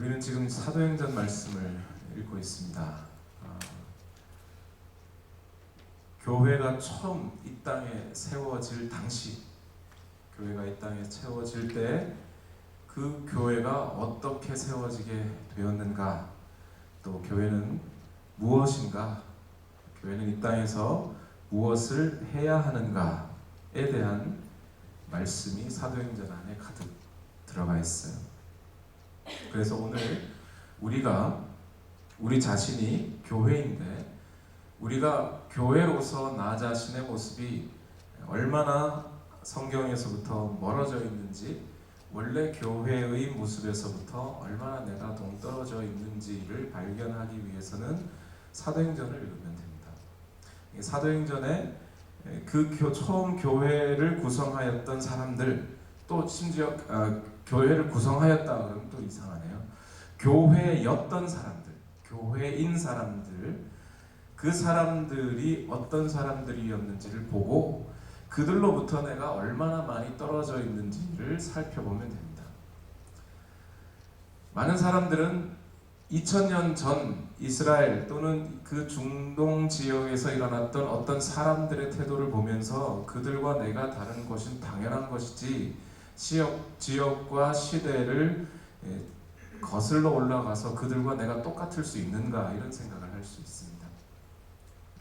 우리는 지금 사도행전 말씀을 읽고 있습니다. 교회가 처음 이 땅에 세워질 당시, 교회가 이 땅에 세워질 때 그 교회가 어떻게 세워지게 되었는가, 또 교회는 무엇인가, 교회는 이 땅에서 무엇을 해야 하는가에 대한 말씀이 사도행전 안에 가득 들어가 있어요. 그래서 오늘 우리 자신이 교회인데, 우리가 교회로서 나 자신의 모습이 얼마나 성경에서부터 멀어져 있는지, 원래 교회의 모습에서부터 얼마나 내가 동떨어져 있는지를 발견하기 위해서는 사도행전을 읽으면 됩니다. 사도행전에 처음 교회를 구성하였던 사람들, 또 심지어 교회를 구성하였다 그러면 또 이상하네요. 교회였던 사람들, 교회인 사람들, 그 사람들이 어떤 사람들이었는지를 보고 그들로부터 내가 얼마나 많이 떨어져 있는지를 살펴보면 됩니다. 많은 사람들은 2000년 전 이스라엘 또는 그 중동 지역에서 일어났던 어떤 사람들의 태도를 보면서 그들과 내가 다른 것은 당연한 것이지, 지역과 시대를 거슬러 올라가서 그들과 내가 똑같을 수 있는가, 이런 생각을 할 수 있습니다.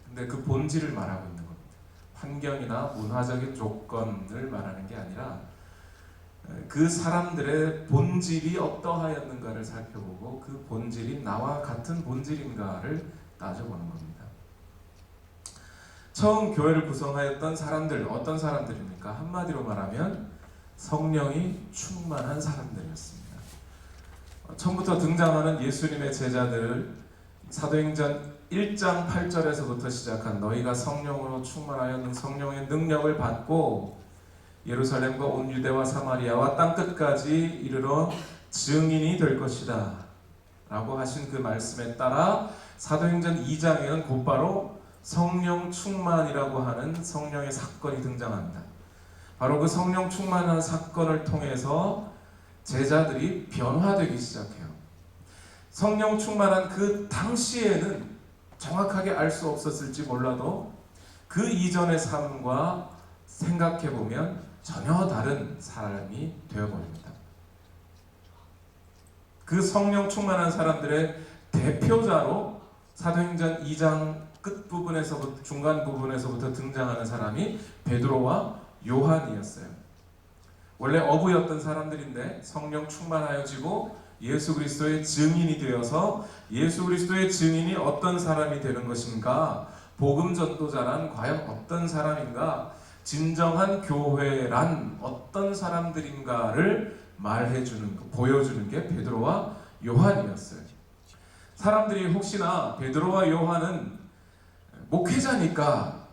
근데 그 본질을 말하고 있는 겁니다. 환경이나 문화적인 조건을 말하는 게 아니라 그 사람들의 본질이 어떠하였는가를 살펴보고 그 본질이 나와 같은 본질인가를 따져보는 겁니다. 처음 교회를 구성하였던 사람들, 어떤 사람들입니까? 한마디로 말하면 성령이 충만한 사람들이었습니다. 처음부터 등장하는 예수님의 제자들, 사도행전 1장 8절에서부터 시작한 너희가 성령으로 충만하여 성령의 능력을 받고 예루살렘과 온 유대와 사마리아와 땅끝까지 이르러 증인이 될 것이다 라고 하신 그 말씀에 따라 사도행전 2장에는 곧바로 성령 충만이라고 하는 성령의 사건이 등장합니다. 바로 그 성령 충만한 사건을 통해서 제자들이 변화되기 시작해요. 성령 충만한 그 당시에는 정확하게 알 수 없었을지 몰라도 그 이전의 삶과 생각해보면 전혀 다른 사람이 되어버립니다. 그 성령 충만한 사람들의 대표자로 사도행전 2장 끝부분에서부터, 중간 부분에서부터 등장하는 사람이 베드로와 요한이었어요. 원래 어부였던 사람들인데 성령 충만하여지고 예수 그리스도의 증인이 되어서 예수 그리스도의 증인이 어떤 사람이 되는 것인가, 복음 전도자란 과연 어떤 사람인가, 진정한 교회란 어떤 사람들인가를 보여주는 게 베드로와 요한이었어요. 사람들이 혹시나 베드로와 요한은 목회자니까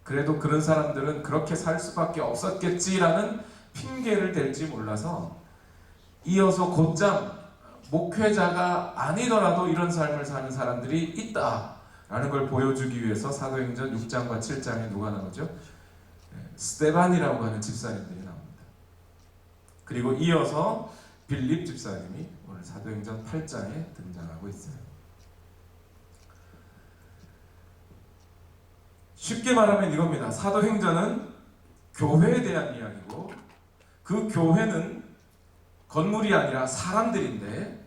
그래도 그런 사람들은 그렇게 살 수밖에 없었겠지라는 핑계를 댈지 몰라서 이어서 곧장 목회자가 아니더라도 이런 삶을 사는 사람들이 있다라는 걸 보여주기 위해서 사도행전 6장과 7장에 누가 나오죠? 스데반이라고 하는 집사님들이 나옵니다. 그리고 이어서 빌립 집사님이 오늘 사도행전 8장에 등장하고 있어요. 쉽게 말하면 이겁니다. 사도행전은 교회에 대한 이야기고, 그 교회는 건물이 아니라 사람들인데,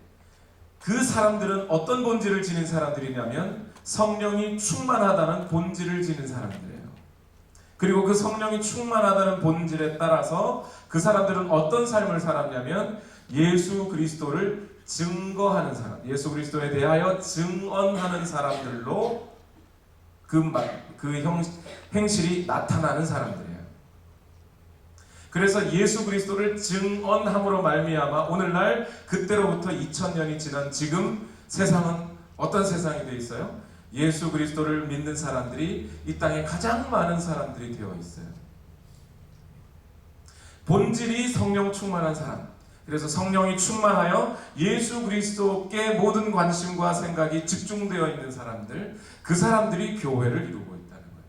그 사람들은 어떤 본질을 지닌 사람들이냐면 성령이 충만하다는 본질을 지닌 사람들이에요. 그리고 그 성령이 충만하다는 본질에 따라서 그 사람들은 어떤 삶을 살았냐면 예수 그리스도를 증거하는 사람, 예수 그리스도에 대하여 증언하는 사람들로 그 행실이 나타나는 사람들이에요. 그래서 예수 그리스도를 증언함으로 말미암아 오늘날 그때로부터 2000년이 지난 지금 세상은 어떤 세상이 되어 있어요? 예수 그리스도를 믿는 사람들이 이 땅에 가장 많은 사람들이 되어 있어요. 본질이 성령 충만한 사람, 그래서 성령이 충만하여 예수 그리스도께 모든 관심과 생각이 집중되어 있는 사람들, 그 사람들이 교회를 이루고 있다는 거예요.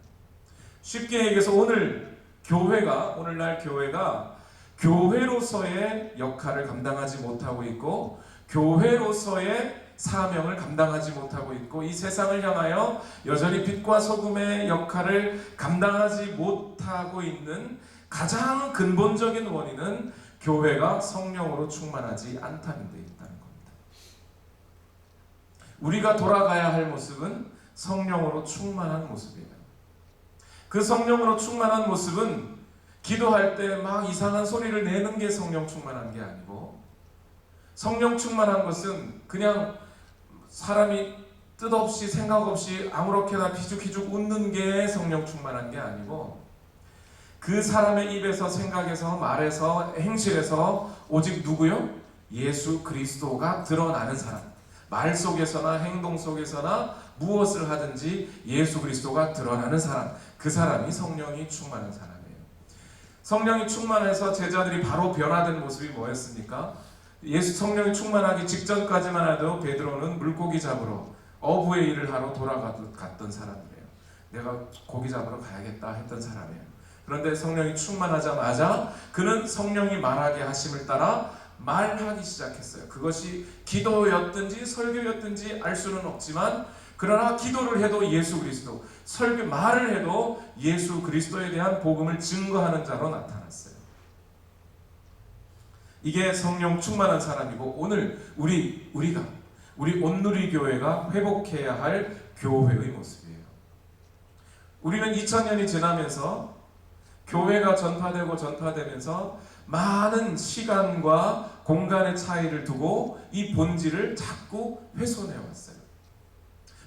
쉽게 얘기해서 오늘날 교회가 교회로서의 역할을 감당하지 못하고 있고, 교회로서의 사명을 감당하지 못하고 있고 이 세상을 향하여 여전히 빛과 소금의 역할을 감당하지 못하고 있는 가장 근본적인 원인은 교회가 성령으로 충만하지 않다는 데 있다는 겁니다. 우리가 돌아가야 할 모습은 성령으로 충만한 모습이에요. 그 성령으로 충만한 모습은 기도할 때 막 이상한 소리를 내는 게 성령 충만한 게 아니고, 성령 충만한 것은 그냥 사람이 뜻없이 생각 없이 아무렇게나 기죽기죽 웃는 게 성령 충만한 게 아니고, 그 사람의 입에서 생각에서 말에서 행실에서 오직 누구요? 예수 그리스도가 드러나는 사람. 말 속에서나 행동 속에서나 무엇을 하든지 예수 그리스도가 드러나는 사람, 그 사람이 성령이 충만한 사람이에요. 성령이 충만해서 제자들이 바로 변화된 모습이 뭐였습니까? 예수 성령이 충만하기 직전까지만 해도 베드로는 물고기 잡으러 어부의 일을 하러 돌아갔던 사람이에요. 내가 고기 잡으러 가야겠다 했던 사람이에요. 그런데 성령이 충만하자마자 그는 성령이 말하게 하심을 따라 말하기 시작했어요. 그것이 기도였든지 설교였든지 알 수는 없지만, 그러나 기도를 해도 예수 그리스도, 말을 해도 예수 그리스도에 대한 복음을 증거하는 자로 나타났어요. 이게 성령 충만한 사람이고, 오늘 우리 온누리교회가 회복해야 할 교회의 모습이에요. 우리는 2000년이 지나면서 교회가 전파되면서 많은 시간과 공간의 차이를 두고 이 본질을 자꾸 훼손해 왔어요.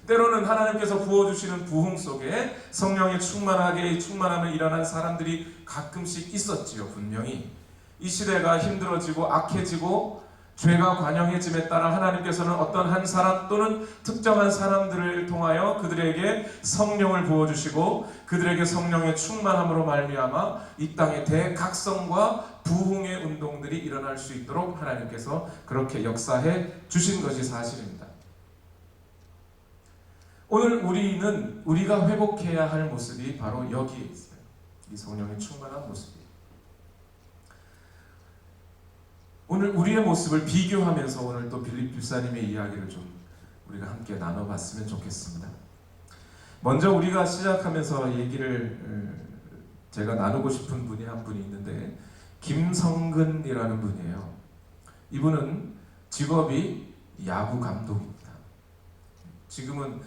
때로는 하나님께서 부어주시는 부흥 속에 성령이 충만함에 일어난 사람들이 가끔씩 있었지요. 분명히 이 시대가 힘들어지고 악해지고 죄가 관영해짐에 따라 하나님께서는 어떤 한 사람 또는 특정한 사람들을 통하여 그들에게 성령을 부어주시고 그들에게 성령의 충만함으로 말미암아 이 땅에 대각성과 부흥의 운동들이 일어날 수 있도록 하나님께서 그렇게 역사해 주신 것이 사실입니다. 오늘 우리가 회복해야 할 모습이 바로 여기에 있어요. 이 성령의 충만한 모습이에요. 오늘 우리의 모습을 비교하면서 오늘 또 빌립 집사님의 이야기를 좀 우리가 함께 나눠봤으면 좋겠습니다. 먼저 우리가 시작하면서 얘기를 제가 나누고 싶은 분이 한 분이 있는데, 김성근이라는 분이에요. 이분은 직업이 야구 감독입니다. 지금은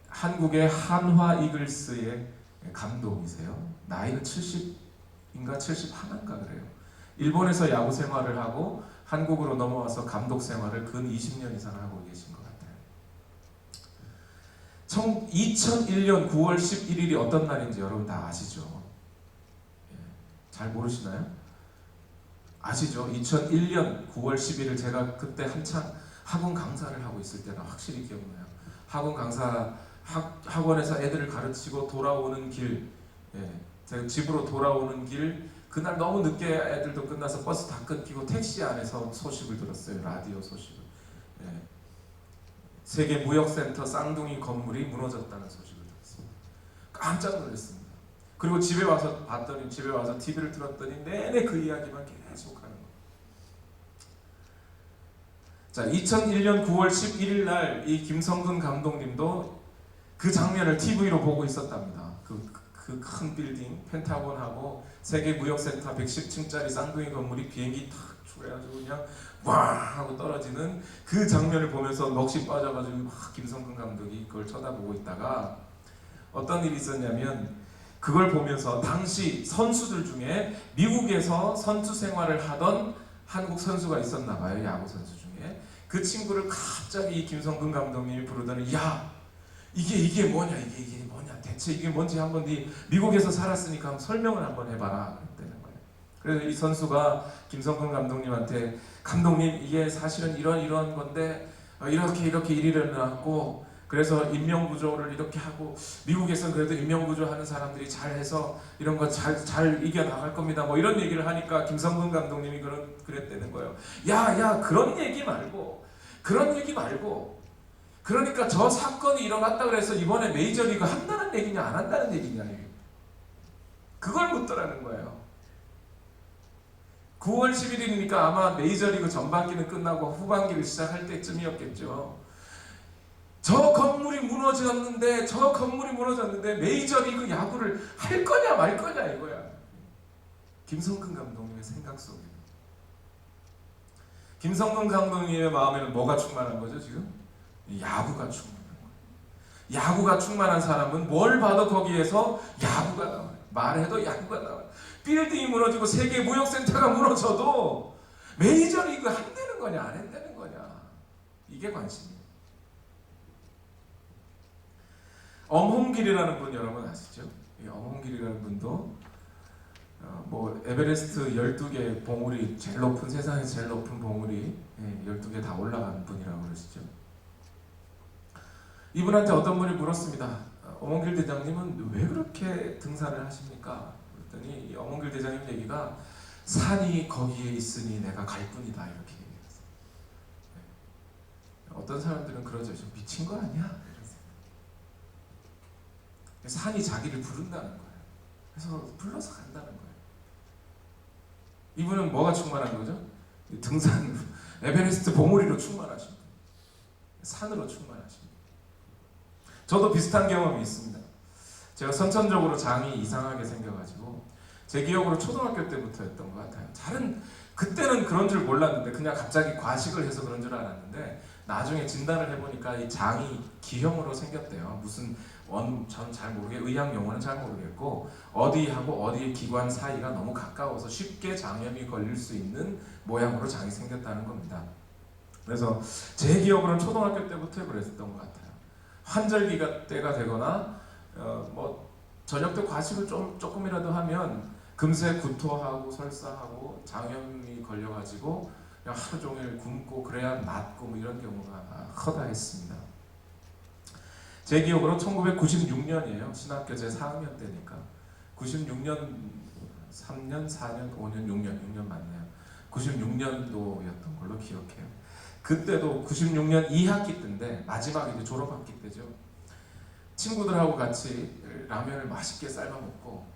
한국의 한화 이글스의 감독이세요. 나이는 70인가 71인가 그래요. 일본에서 야구 생활을 하고 한국으로 넘어와서 감독 생활을 근 20년 이상 하고 계신 것 같아요. 2001년 9월 11일이 어떤 날인지 여러분 다 아시죠? 잘 모르시나요? 아시죠? 2001년 9월 11일 제가 그때 한창 학원 강사를 하고 있을 때라 확실히 기억나요. 학원에서 애들을 가르치고 돌아오는 길, 제가 집으로 돌아오는 길, 그날 너무 늦게 애들도 끝나서 버스 다 끊기고 택시 안에서 소식을 들었어요. 라디오 소식을. 세계 무역센터 쌍둥이 건물이 무너졌다는 소식을 들었습니다. 깜짝 놀랐습니다. 그리고 집에 와서 TV를 틀었더니 내내 그 이야기만 계속 하는 거예요. 자, 2001년 9월 11일 날 이 김성근 감독님도 그 장면을 TV로 보고 있었답니다. 그 큰 빌딩, 펜타곤하고 세계 무역센터 110층짜리 쌍둥이 건물이 비행기 탁 추해가지고 그냥 와 하고 떨어지는 그 장면을 보면서 넋이 빠져가지고 막 김성근 감독이 그걸 쳐다보고 있다가 어떤 일이 있었냐면, 그걸 보면서 당시 선수들 중에 미국에서 선수 생활을 하던 한국 선수가 있었나 봐요. 야구 선수 중에. 그 친구를 갑자기 김성근 감독님이 부르더니, 야, 이게 뭐냐, 이게 뭐냐, 대체 이게 뭔지 한번 네 미국에서 살았으니까 한번 설명을 한번 해봐라 그랬다는 거예요. 그래서 이 선수가 김성근 감독님한테, 감독님 이게 사실은 이런 건데 이렇게 일이 일어났고, 그래서 인명구조를 이렇게 하고 미국에서는 그래도 인명구조 하는 사람들이 잘해서 이런 거 잘 이겨나갈 겁니다. 뭐 이런 얘기를 하니까 김성근 감독님이 그랬다는 거예요. 야 그런 얘기 말고 그러니까 저 사건이 일어났다 그래서 이번에 메이저리그 한다는 얘기냐 안 한다는 얘기냐, 그걸 묻더라는 거예요. 9월 10일이니까 아마 메이저리그 전반기는 끝나고 후반기를 시작할 때쯤이었겠죠. 저 건물이 무너졌는데 메이저리그 야구를 할 거냐 말 거냐 이거야. 김성근 감독님의 생각 속에. 김성근 감독님의 마음에는 뭐가 충만한 거죠 지금? 야구가 충만한 거예요. 야구가 충만한 사람은 뭘 봐도 거기에서 야구가 나와요. 말해도 야구가 나와요. 빌딩이 무너지고 세계 무역센터가 무너져도 메이저리그 한다는 거냐 안 한다는 거냐, 이게 관심이에요. 엄홍길이라는 분 여러분 아시죠? 이 엄홍길이라는 분도 뭐 에베레스트 12개 봉우리, 제일 높은, 세상에서 제일 높은 봉우리 12개 다 올라간 분이라고 그러시죠. 이분한테 어떤 분이 물었습니다. 엄홍길 대장님은 왜 그렇게 등산을 하십니까? 그랬더니 이 엄홍길 대장님 얘기가 산이 거기에 있으니 내가 갈 뿐이다 이렇게 얘기했어요. 어떤 사람들은 그러죠. 좀 미친 거 아니야? 산이 자기를 부른다는 거예요. 그래서 불러서 간다는 거예요. 이분은 뭐가 충만한 거죠? 등산으로, 에베레스트 봉우리로 충만하신 분, 산으로 충만하신 분. 저도 비슷한 경험이 있습니다. 제가 선천적으로 장이 이상하게 생겨가지고 제 기억으로 초등학교 때부터였던 것 같아요. 그때는 그런 줄 몰랐는데 그냥 갑자기 과식을 해서 그런 줄 알았는데 나중에 진단을 해보니까 이 장이 기형으로 생겼대요. 무슨 저는 잘 모르게, 의학 용어는 잘 모르겠고 어디하고 어디의 기관 사이가 너무 가까워서 쉽게 장염이 걸릴 수 있는 모양으로 장이 생겼다는 겁니다. 그래서 제 기억으로는 초등학교 때부터 그랬던 것 같아요. 환절기가 때가 되거나 뭐 저녁 때 과식을 조금이라도 하면 금세 구토하고 설사하고 장염이 걸려가지고 그냥 하루 종일 굶고 그래야 낫고 뭐 이런 경우가 허다했습니다. 제 기억으로 1996년이에요. 신학교 제 4학년 때니까 96년, 3년, 4년, 5년, 6년 맞네요. 96년도였던 걸로 기억해요. 그때도 96년 2학기 때인데 마지막 이제 졸업학기 때죠. 친구들하고 같이 라면을 맛있게 삶아 먹고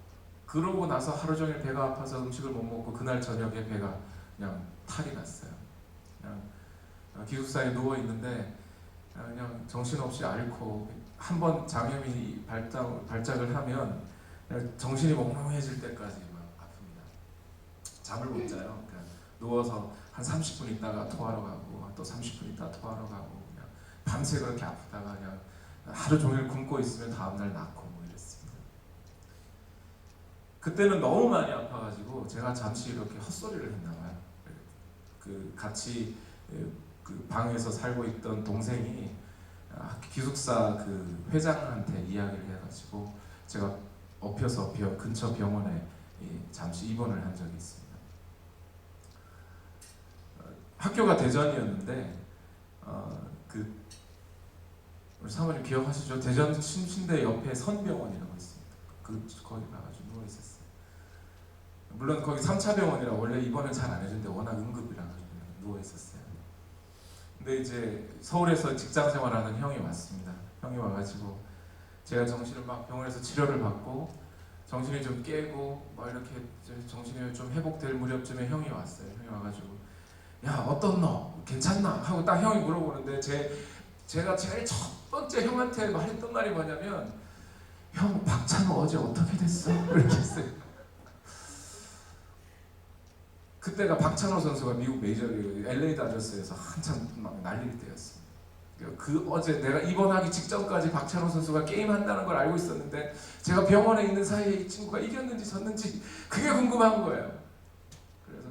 그러고 나서 하루 종일 배가 아파서 음식을 못 먹고 그날 저녁에 배가 그냥 탈이 났어요. 그냥 기숙사에 누워 있는데 그냥 정신없이 앓고 한번 장염이 발작을 하면 정신이 몽롱해질 때까지 막 아픕니다. 잠을 못 자요. 그냥 누워서 한 30분 있다가 토하러 가고 또 30분 있다가 토하러 가고 그냥 밤새 그렇게 아프다가 그냥 하루 종일 굶고 있으면 다음날 낫고 뭐 이랬습니다. 그때는 너무 많이 아파가지고 제가 잠시 이렇게 헛소리를 했나 봐요. 같이 그 방에서 살고 있던 동생이 기숙사 그 회장한테 이야기를 해가지고 제가 엎여서 근처 병원에 잠시 입원을 한 적이 있습니다. 학교가 대전이었는데 우리 사모님 기억하시죠? 대전 신대 옆에 선병원이라고 있습니다. 거기 가가지고 누워 있었어요. 물론 거기 3차 병원이라 원래 입원을 잘 안 해주는데 워낙 응급이라 누워 있었어요. 근데 이제 서울에서 직장 생활하는 형이 왔습니다. 형이 와가지고 제가 정신을 막 병원에서 치료를 받고 정신이 좀 깨고 막 이렇게 정신이 좀 회복될 무렵쯤에 형이 왔어요. 형이 와가지고 야 어떻노? 괜찮나? 하고 딱 형이 물어보는데 제가 제일 첫 번째 형한테 말했던 말이 뭐냐면 형 박찬호 어제 어떻게 됐어? 이렇게 했어요. 그때가 박찬호 선수가 미국 메이저리그 LA 다저스에서 한참 막 날릴 때였습니다. 어제 내가 입원하기 직전까지 박찬호 선수가 게임한다는 걸 알고 있었는데 제가 병원에 있는 사이에 이 친구가 이겼는지 졌는지 그게 궁금한 거예요. 그래서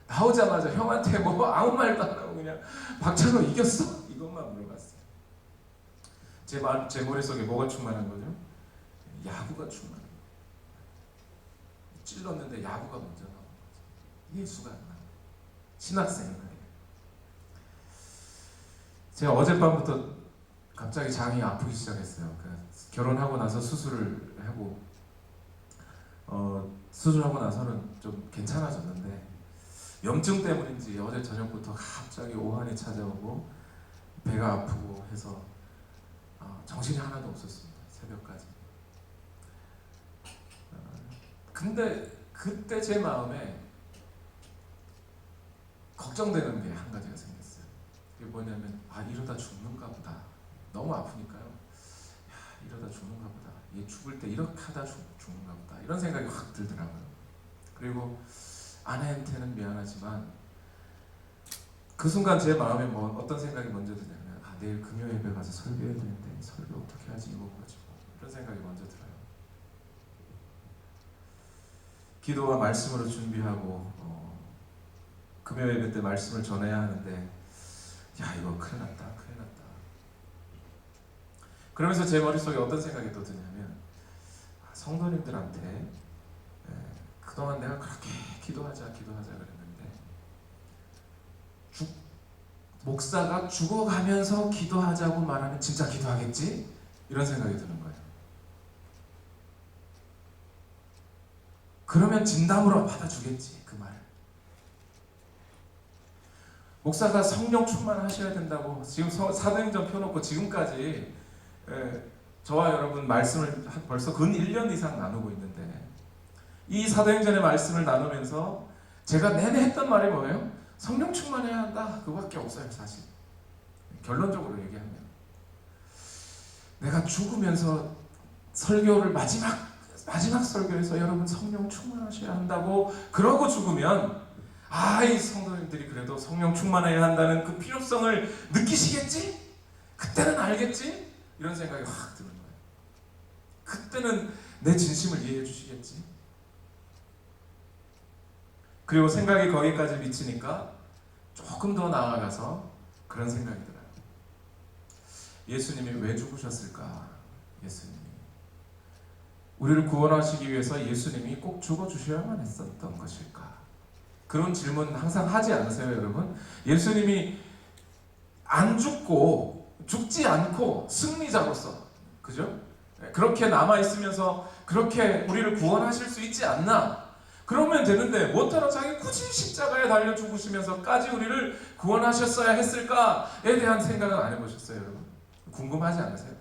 나오자마자 형한테 뭐 아무 말도 안 하고 그냥 박찬호 이겼어? 이것만 물어봤어요. 제 머릿속에 뭐가 충만한 거죠? 야구가 충만한 거예요. 찔렀는데 야구가 먼저 나온 거죠. 예수가 안 나와요. 신학생이에요. 제가 어젯밤부터 갑자기 장이 아프기 시작했어요. 결혼하고 나서 수술을 하고 수술하고 나서는 좀 괜찮아졌는데 염증 때문인지 어제 저녁부터 갑자기 오한이 찾아오고 배가 아프고 해서 정신이 하나도 없었습니다. 새벽까지. 근데 그때 제 마음에 걱정되는 게 한 가지가 생겼어요. 그게 뭐냐면 이러다 죽는가 보다. 너무 아프니까요. 이러다 죽는가 보다. 얘 죽을 때 이렇게 하다 죽는가 보다. 이런 생각이 확 들더라고요. 그리고 아내한테는 미안하지만 그 순간 제 마음에 어떤 생각이 먼저 드냐면 내일 금요 예배 가서 설교해야 되는데 설교 어떻게 하지 이거 가지고 이런 생각이 먼저 들어요. 기도와 말씀으로 준비하고 금요 예배 때 말씀을 전해야 하는데 이거 큰일 났다. 그러면서 제 머릿속에 어떤 생각이 또 드냐면 성도님들한테 그동안 내가 그렇게 기도하자 그랬는데 목사가 죽어가면서 기도하자고 말하면 진짜 기도하겠지? 이런 생각이 드는 거예요. 그러면 진담으로 받아주겠지 그 말을. 목사가 성령 충만하셔야 된다고 지금 사도행전 펴놓고 지금까지 저와 여러분 말씀을 벌써 근 1년 이상 나누고 있는데 이 사도행전의 말씀을 나누면서 제가 내내 했던 말이 뭐예요? 성령 충만해야 한다. 그거밖에 없어요 사실. 결론적으로 얘기하면 내가 죽으면서 설교를 마지막 설교에서 여러분 성령 충만하셔야 한다고 그러고 죽으면 이 성도님들이 그래도 성령 충만해야 한다는 그 필요성을 느끼시겠지? 그때는 알겠지? 이런 생각이 확 드는 거예요. 그때는 내 진심을 이해해 주시겠지? 그리고 생각이 거기까지 미치니까 조금 더 나아가서 그런 생각이 들어요. 예수님이 왜 죽으셨을까? 예수님이 우리를 구원하시기 위해서 예수님이 꼭 죽어주셔야만 했었던 것일까? 그런 질문 항상 하지 않으세요 여러분? 예수님이 안 죽지 않고 승리자로서 그죠? 그렇게 남아있으면서 그렇게 우리를 구원하실 수 있지 않나? 그러면 되는데 뭐하러 자기 굳이 십자가에 달려 죽으시면서까지 우리를 구원하셨어야 했을까에 대한 생각은 안 해보셨어요 여러분? 궁금하지 않으세요?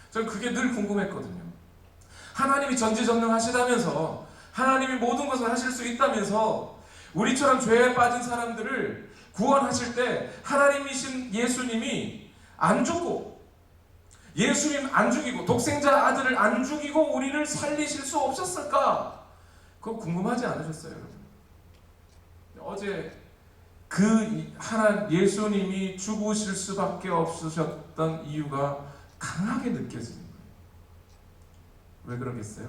저는 그게 늘 궁금했거든요. 하나님이 전지전능하시다면서 하나님이 모든 것을 하실 수 있다면서 우리처럼 죄에 빠진 사람들을 구원하실 때 하나님이신 예수님이 안 죽고 예수님 안 죽이고 독생자 아들을 안 죽이고 우리를 살리실 수 없었을까? 그거 궁금하지 않으셨어요 여러분? 어제 예수님이 죽으실 수밖에 없으셨던 이유가 강하게 느껴지는 거예요. 왜 그러겠어요?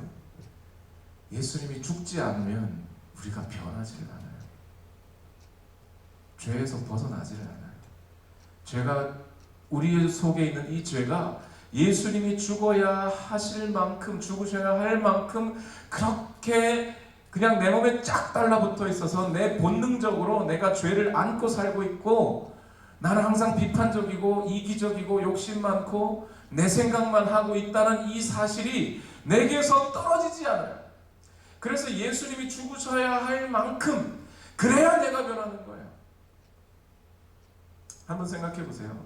예수님이 죽지 않으면 우리가 변하지를 않아요. 죄에서 벗어나지를 않아요. 죄가 우리 속에 있는 이 죄가 예수님이 죽어야 하실 만큼 죽으셔야 할 만큼 그렇게 그냥 내 몸에 쫙 달라붙어 있어서 내 본능적으로 내가 죄를 안고 살고 있고 나는 항상 비판적이고 이기적이고 욕심 많고 내 생각만 하고 있다는 이 사실이 내게서 떨어지지 않아요. 그래서 예수님이 죽으셔야 할 만큼 그래야 내가 변하는 거예요. 한번 생각해 보세요.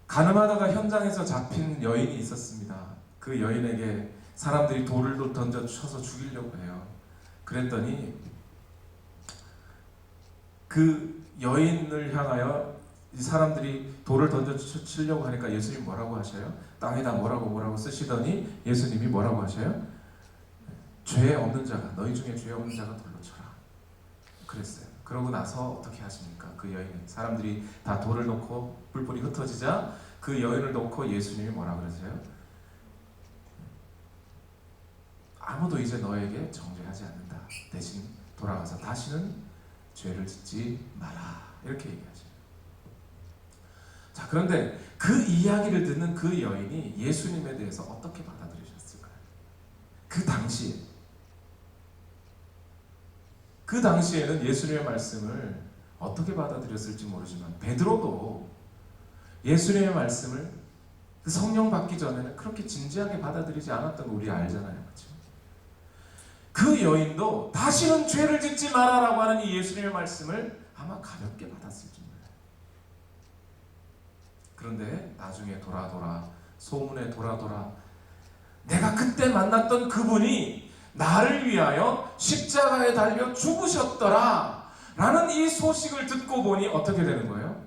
가늠하다가 현장에서 잡힌 여인이 있었습니다. 그 여인에게 사람들이 돌을 던져 쳐서 죽이려고 해요. 그랬더니 그 여인을 향하여 이 사람들이 돌을 던져 치려고 하니까 예수님이 뭐라고 하셔요? 땅에다 뭐라고 쓰시더니 예수님이 뭐라고 하셔요? 죄 없는 자가, 너희 중에 죄 없는 자가 돌로 쳐라. 그랬어요. 그러고 나서 어떻게 하십니까? 그 여인은 사람들이 다 돌을 놓고 뿔뿔이 흩어지자 그 여인을 놓고 예수님이 뭐라 그러세요? 아무도 이제 너에게 정죄하지 않는다. 대신 돌아가서 다시는 죄를 짓지 마라. 이렇게 얘기하죠. 자, 그런데 그 이야기를 듣는 그 여인이 예수님에 대해서 어떻게 받아들이셨을까요? 그 당시에는 예수님의 말씀을 어떻게 받아들였을지 모르지만 베드로도 예수님의 말씀을 그 성령 받기 전에는 그렇게 진지하게 받아들이지 않았던 거 우리 알잖아요. 그렇죠? 그 여인도 다시는 죄를 짓지 마라라고 하는 이 예수님의 말씀을 아마 가볍게 받았을지 몰라요. 그런데 나중에 소문에 돌아 내가 그때 만났던 그분이 나를 위하여 십자가에 달려 죽으셨더라 라는 이 소식을 듣고 보니 어떻게 되는 거예요?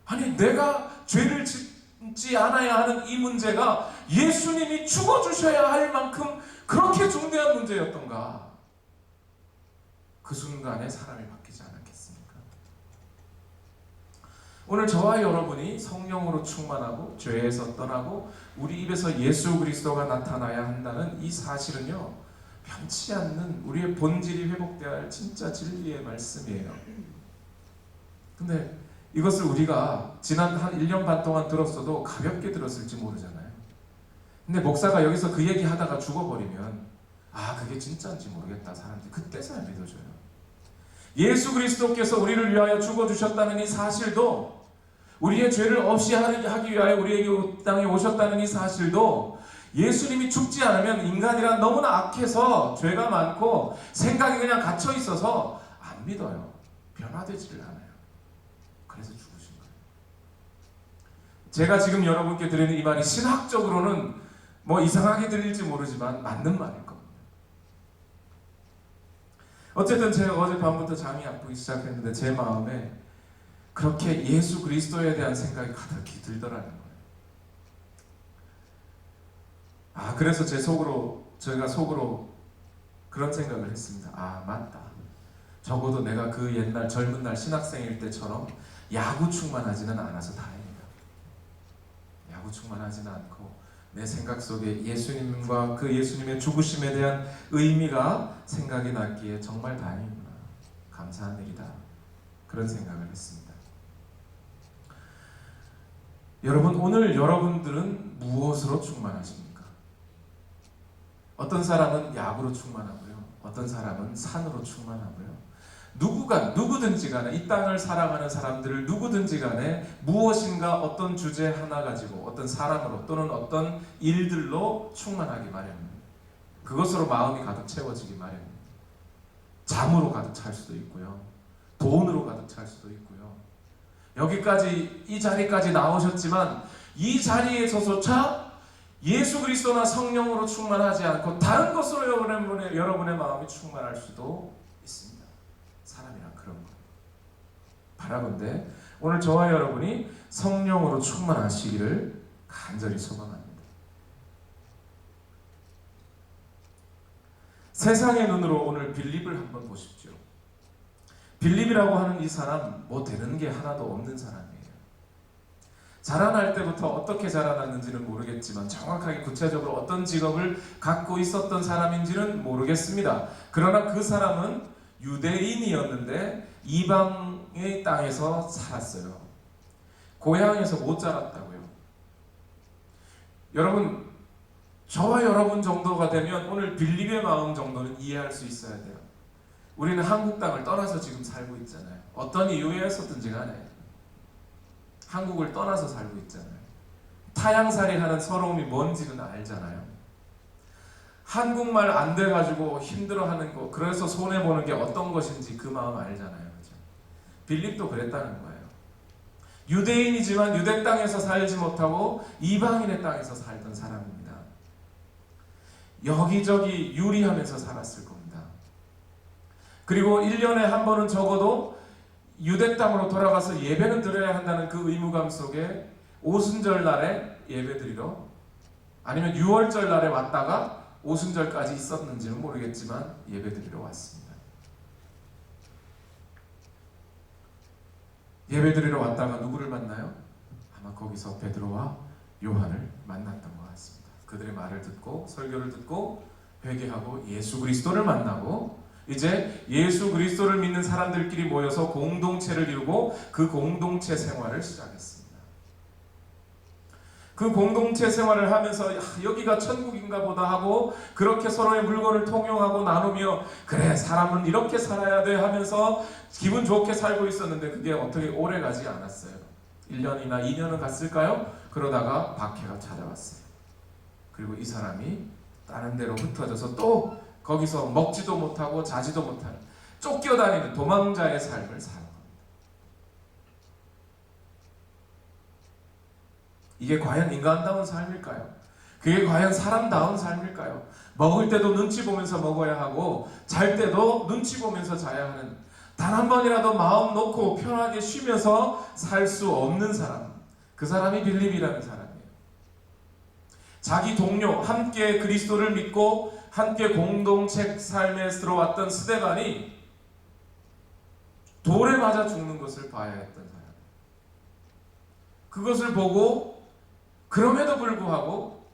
아니, 내가 죄를 짓지 않아야 하는 이 문제가 예수님이 죽어주셔야 할 만큼 그렇게 중대한 문제였던가? 그 순간에 사람이 바뀌지 않았겠습니까? 오늘 저와 여러분이 성령으로 충만하고 죄에서 떠나고 우리 입에서 예수 그리스도가 나타나야 한다는 이 사실은요, 변치 않는 우리의 본질이 회복되어야 할 진짜 진리의 말씀이에요. 근데 이것을 우리가 지난 한 1년 반 동안 들었어도 가볍게 들었을지 모르잖아요. 근데 목사가 여기서 그 얘기 하다가 죽어버리면 그게 진짜인지 모르겠다. 사람들이 그때서야 믿어줘요. 예수 그리스도께서 우리를 위하여 죽어주셨다는 이 사실도, 우리의 죄를 없이 하기 위하여 우리에게 이 땅에 오셨다는 이 사실도, 예수님이 죽지 않으면 인간이란 너무나 악해서 죄가 많고 생각이 그냥 갇혀 있어서 안 믿어요. 변화되지를 않아요. 그래서 죽으신 거예요. 제가 지금 여러분께 드리는 이 말이 신학적으로는 뭐 이상하게 들릴지 모르지만 맞는 말일 겁니다. 어쨌든 제가 어젯밤부터 잠이 안 오기 시작했는데 제 마음에 그렇게 예수 그리스도에 대한 생각이 가득히 들더라는 거예요. 그래서 제가 속으로 그런 생각을 했습니다. 맞다. 적어도 내가 그 옛날 젊은 날 신학생일 때처럼 야구 충만하지는 않아서 다행이다. 야구 충만하지는 않고 내 생각 속에 예수님과 그 예수님의 죽으심에 대한 의미가 생각이 났기에 정말 다행이구나. 감사한 일이다. 그런 생각을 했습니다. 여러분, 오늘 여러분들은 무엇으로 충만하십니까? 어떤 사람은 야구로 충만하고요. 어떤 사람은 산으로 충만하고요. 누구든지 간에 이 땅을 살아가는 사람들을 누구든지 간에 무엇인가 어떤 주제 하나 가지고 어떤 사람으로 또는 어떤 일들로 충만하기 마련입니다. 그것으로 마음이 가득 채워지기 마련입니다. 잠으로 가득 찰 수도 있고요. 돈으로 가득 찰 수도 있고요. 여기까지 이 자리까지 나오셨지만 이 자리에 서서차 예수 그리스도나 성령으로 충만하지 않고 다른 것으로 여러분의 마음이 충만할 수도 있습니다. 사람이란 그런 거예요. 바라본데 오늘 저와 여러분이 성령으로 충만하시기를 간절히 소망합니다. 세상의 눈으로 오늘 빌립을 한번 보십시오. 빌립이라고 하는 이 사람 뭐 되는 게 하나도 없는 사람이에요. 자라날 때부터 어떻게 자라났는지는 모르겠지만 정확하게 구체적으로 어떤 직업을 갖고 있었던 사람인지는 모르겠습니다. 그러나 그 사람은 유대인이었는데 이방의 땅에서 살았어요. 고향에서 못 자랐다고요. 여러분, 저와 여러분 정도가 되면 오늘 빌립의 마음 정도는 이해할 수 있어야 돼요. 우리는 한국 땅을 떠나서 지금 살고 있잖아요. 어떤 이유에서든지 간에 한국을 떠나서 살고 있잖아요. 타향살이 하는 서러움이 뭔지는 알잖아요. 한국말 안 돼가지고 힘들어하는 거, 그래서 손해보는 게 어떤 것인지 그 마음 알잖아요. 그렇죠? 빌립도 그랬다는 거예요. 유대인이지만 유대 땅에서 살지 못하고 이방인의 땅에서 살던 사람입니다. 여기저기 유리하면서 살았을 겁니다. 그리고 1년에 한 번은 적어도 유대 땅으로 돌아가서 예배는 드려야 한다는 그 의무감 속에 오순절 날에 예배 드리러, 아니면 6월절 날에 왔다가 오순절까지 있었는지는 모르겠지만 예배 드리러 왔습니다. 예배 드리러 왔다가 누구를 만나요? 아마 거기서 베드로와 요한을 만났던 것 같습니다. 그들의 말을 듣고 설교를 듣고 회개하고 예수 그리스도를 만나고 이제 예수 그리스도를 믿는 사람들끼리 모여서 공동체를 이루고 그 공동체 생활을 시작했습니다. 그 공동체 생활을 하면서 여기가 천국인가 보다 하고 그렇게 서로의 물건을 통용하고 나누며 그래 사람은 이렇게 살아야 돼 하면서 기분 좋게 살고 있었는데 그게 어떻게 오래 가지 않았어요. 1년이나 2년은 갔을까요? 그러다가 박해가 찾아왔어요. 그리고 이 사람이 다른 데로 흩어져서 또 거기서 먹지도 못하고 자지도 못하는 쫓겨다니는 도망자의 삶을 사는 겁니다. 이게 과연 인간다운 삶일까요? 그게 과연 사람다운 삶일까요? 먹을 때도 눈치 보면서 먹어야 하고 잘 때도 눈치 보면서 자야 하는 단 한 번이라도 마음 놓고 편하게 쉬면서 살 수 없는 사람, 그 사람이 빌립이라는 사람이에요. 자기 동료, 함께 그리스도를 믿고 함께 공동체 삶에 들어왔던 스데반이 돌에 맞아 죽는 것을 봐야 했던 사람. 그것을 보고 그럼에도 불구하고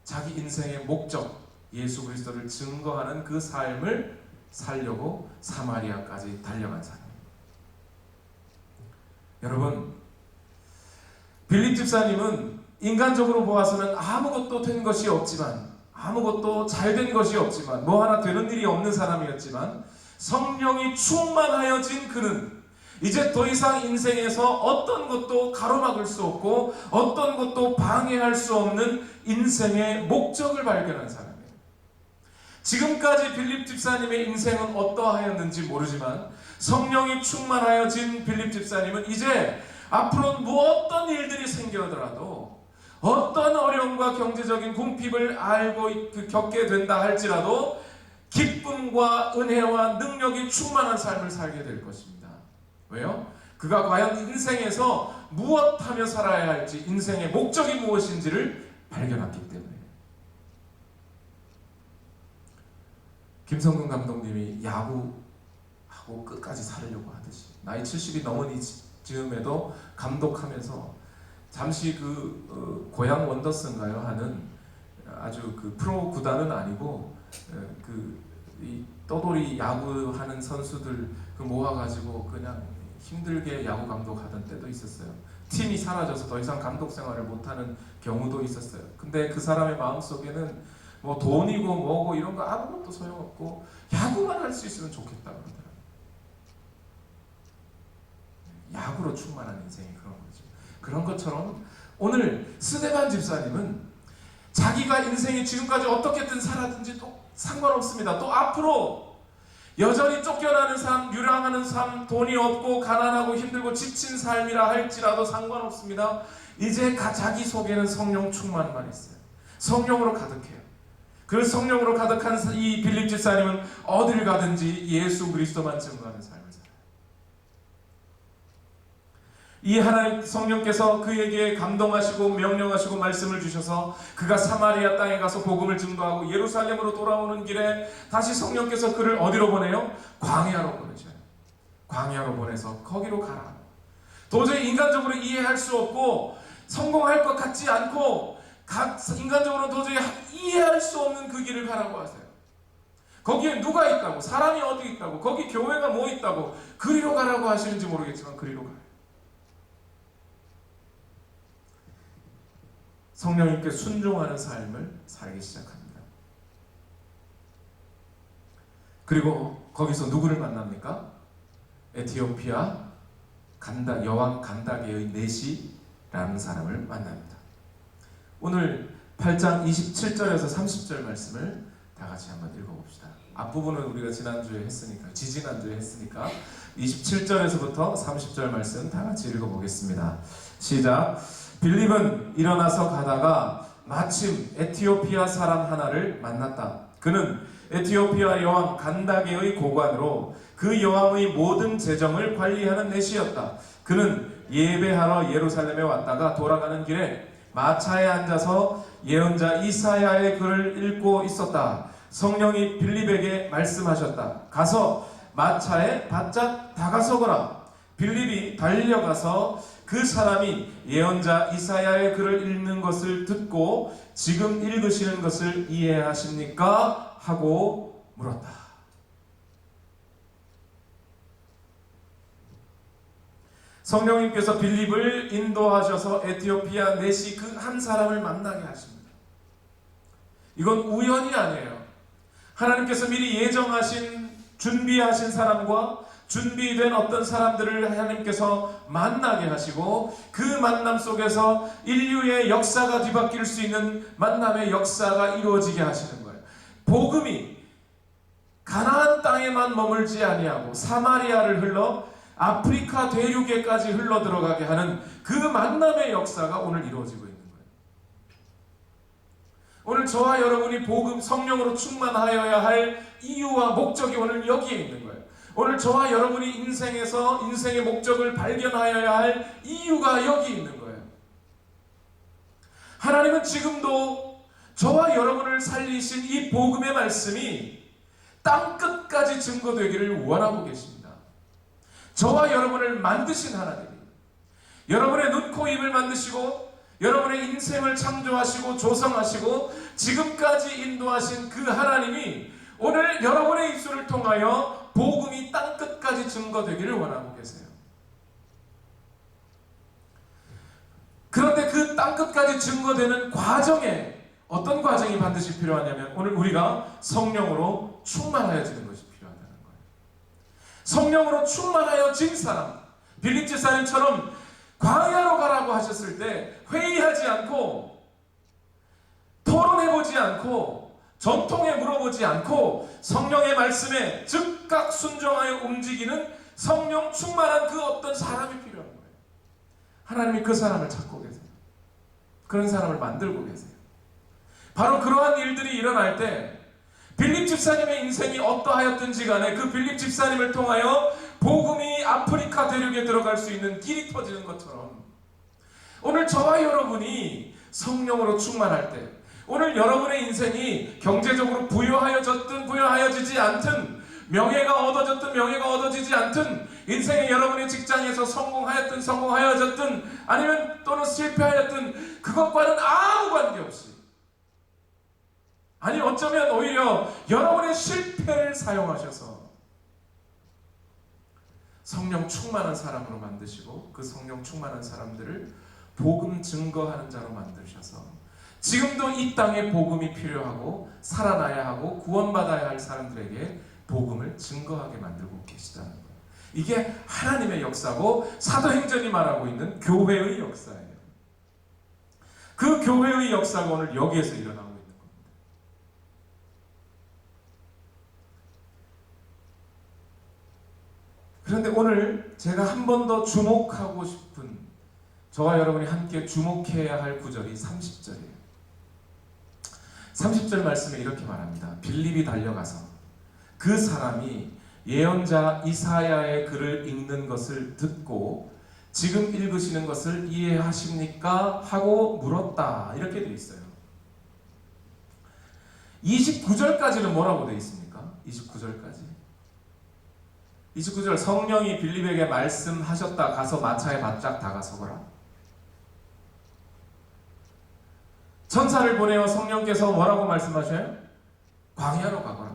자기 인생의 목적, 예수 그리스도를 증거하는 그 삶을 살려고 사마리아까지 달려간 사람. 여러분, 빌립 집사님은 인간적으로 보아서는 아무것도 된 것이 없지만, 아무것도 잘된 것이 없지만, 뭐 하나 되는 일이 없는 사람이었지만, 성령이 충만하여진 그는 이제 더 이상 인생에서 어떤 것도 가로막을 수 없고 어떤 것도 방해할 수 없는 인생의 목적을 발견한 사람이에요. 지금까지 빌립 집사님의 인생은 어떠하였는지 모르지만 성령이 충만하여진 빌립 집사님은 이제 앞으로 어떤 일들이 생겨더라도, 어떤 어려움과 경제적인 궁핍을 겪게 된다 할지라도 기쁨과 은혜와 능력이 충만한 삶을 살게 될 것입니다. 왜요? 그가 과연 인생에서 무엇하며 살아야 할지, 인생의 목적이 무엇인지를 발견했기 때문에. 김성근 감독님이 야구하고 끝까지 살려고 하듯이 나이 70이 넘은 즈음에도 감독하면서 잠시 고양 원더스인가요? 하는 아주 프로 구단은 아니고 이 떠돌이 야구하는 선수들 모아가지고 그냥 힘들게 야구 감독하던 때도 있었어요. 팀이 사라져서 더 이상 감독 생활을 못하는 경우도 있었어요. 근데 그 사람의 마음속에는 뭐 돈이고 뭐고 이런 거 아무것도 소용없고 야구만 할 수 있으면 좋겠다 그러더라고요. 야구로 충만한 인생이 그런 거죠. 그런 것처럼 오늘 스데반 집사님은 자기가 인생이 지금까지 어떻게든 살았든지 또 상관없습니다. 또 앞으로 여전히 쫓겨나는 삶, 유랑하는 삶, 돈이 없고 가난하고 힘들고 지친 삶이라 할지라도 상관없습니다. 이제 자기 속에는 성령 충만만 있어요. 성령으로 가득해요. 그 성령으로 가득한 이 빌립 집사님은 어딜 가든지 예수 그리스도만 증거하는 삶을 살아요. 이 하나님 성령께서 그에게 감동하시고 명령하시고 말씀을 주셔서 그가 사마리아 땅에 가서 복음을 증거하고 예루살렘으로 돌아오는 길에 다시 성령께서 그를 어디로 보내요? 광야로 보내줘요. 광야로 보내서 거기로 가라. 도저히 인간적으로 이해할 수 없고 성공할 것 같지 않고 인간적으로 도저히 이해할 수 없는 그 길을 가라고 하세요. 거기에 누가 있다고, 사람이 어디 있다고, 거기 교회가 뭐 있다고, 그리로 가라고 하시는지 모르겠지만 그리로 가요. 성령님께 순종하는 삶을 살기 시작합니다. 그리고 거기서 누구를 만납니까? 에티오피아 여왕 간다게의 네시라는 사람을 만납니다. 오늘 8장 27절에서 30절 말씀을 다 같이 한번 읽어봅시다. 앞부분은 우리가 지지난주에 했으니까 27절에서부터 30절 말씀 다 같이 읽어보겠습니다. 시작. 빌립은 일어나서 가다가 마침 에티오피아 사람 하나를 만났다. 그는 에티오피아 여왕 간다게의 고관으로 그 여왕의 모든 재정을 관리하는 내시였다. 그는 예배하러 예루살렘에 왔다가 돌아가는 길에 마차에 앉아서 예언자 이사야의 글을 읽고 있었다. 성령이 빌립에게 말씀하셨다. 가서 마차에 바짝 다가서거라. 빌립이 달려가서 그 사람이 예언자 이사야의 글을 읽는 것을 듣고 지금 읽으시는 것을 이해하십니까? 하고 물었다. 성령님께서 빌립을 인도하셔서 에티오피아 네시 그 한 사람을 만나게 하십니다. 이건 우연이 아니에요. 하나님께서 미리 예정하신, 준비하신 사람과 준비된 어떤 사람들을 하나님께서 만나게 하시고 그 만남 속에서 인류의 역사가 뒤바뀔 수 있는 만남의 역사가 이루어지게 하시는 거예요. 복음이 가나안 땅에만 머물지 아니하고 사마리아를 흘러 아프리카 대륙에까지 흘러 들어가게 하는 그 만남의 역사가 오늘 이루어지고 있는 거예요. 오늘 저와 여러분이 복음 성령으로 충만하여야 할 이유와 목적이 오늘 여기에 있는 거예요. 오늘 저와 여러분이 인생에서 인생의 목적을 발견하여야 할 이유가 여기 있는 거예요. 하나님은 지금도 저와 여러분을 살리신 이 복음의 말씀이 땅끝까지 증거되기를 원하고 계십니다. 저와 여러분을 만드신 하나님이 여러분의 눈, 코, 입을 만드시고 여러분의 인생을 창조하시고 조성하시고 지금까지 인도하신 그 하나님이 오늘 여러분의 입술을 통하여 복음이 땅끝까지 증거되기를 원하고 계세요. 그런데 그 땅끝까지 증거되는 과정에 어떤 과정이 반드시 필요하냐면 오늘 우리가 성령으로 충만하여지는 것이 필요하다는 거예요. 성령으로 충만하여진 사람, 빌립 집사님처럼 광야로 가라고 하셨을 때 회의하지 않고 토론해보지 않고 전통에 물어보지 않고 성령의 말씀에 즉각 순종하여 움직이는 성령 충만한 그 어떤 사람이 필요한 거예요. 하나님이 그 사람을 찾고 계세요. 그런 사람을 만들고 계세요. 바로 그러한 일들이 일어날 때 빌립 집사님의 인생이 어떠하였든지 간에 그 빌립 집사님을 통하여 복음이 아프리카 대륙에 들어갈 수 있는 길이 터지는 것처럼 오늘 저와 여러분이 성령으로 충만할 때 오늘 여러분의 인생이 경제적으로 부유하여졌든 부유하여지지 않든 명예가 얻어졌든 명예가 얻어지지 않든 인생의 여러분의 직장에서 성공하였든 성공하여졌든 아니면 또는 실패하였든 그것과는 아무 관계없이 아니 어쩌면 오히려 여러분의 실패를 사용하셔서 성령 충만한 사람으로 만드시고 그 성령 충만한 사람들을 복음 증거하는 자로 만드셔서 지금도 이 땅에 복음이 필요하고 살아나야 하고 구원받아야 할 사람들에게 복음을 증거하게 만들고 계시다는 거예요. 이게 하나님의 역사고 사도행전이 말하고 있는 교회의 역사예요. 그 교회의 역사가 오늘 여기에서 일어나고 있는 겁니다. 그런데 오늘 제가 한 번 더 주목하고 싶은 저와 여러분이 함께 주목해야 할 구절이 30절이에요. 30절 말씀에 이렇게 말합니다. 빌립이 달려가서 그 사람이 예언자 이사야의 글을 읽는 것을 듣고 지금 읽으시는 것을 이해하십니까? 하고 물었다. 이렇게 되어 있어요. 29절까지는 뭐라고 되어 있습니까? 29절까지. 29절 성령이 빌립에게 말씀하셨다. 가서 마차에 바짝 다가서거라. 천사를 보내어 성령께서 뭐라고 말씀하셔요? 광야로 가거라.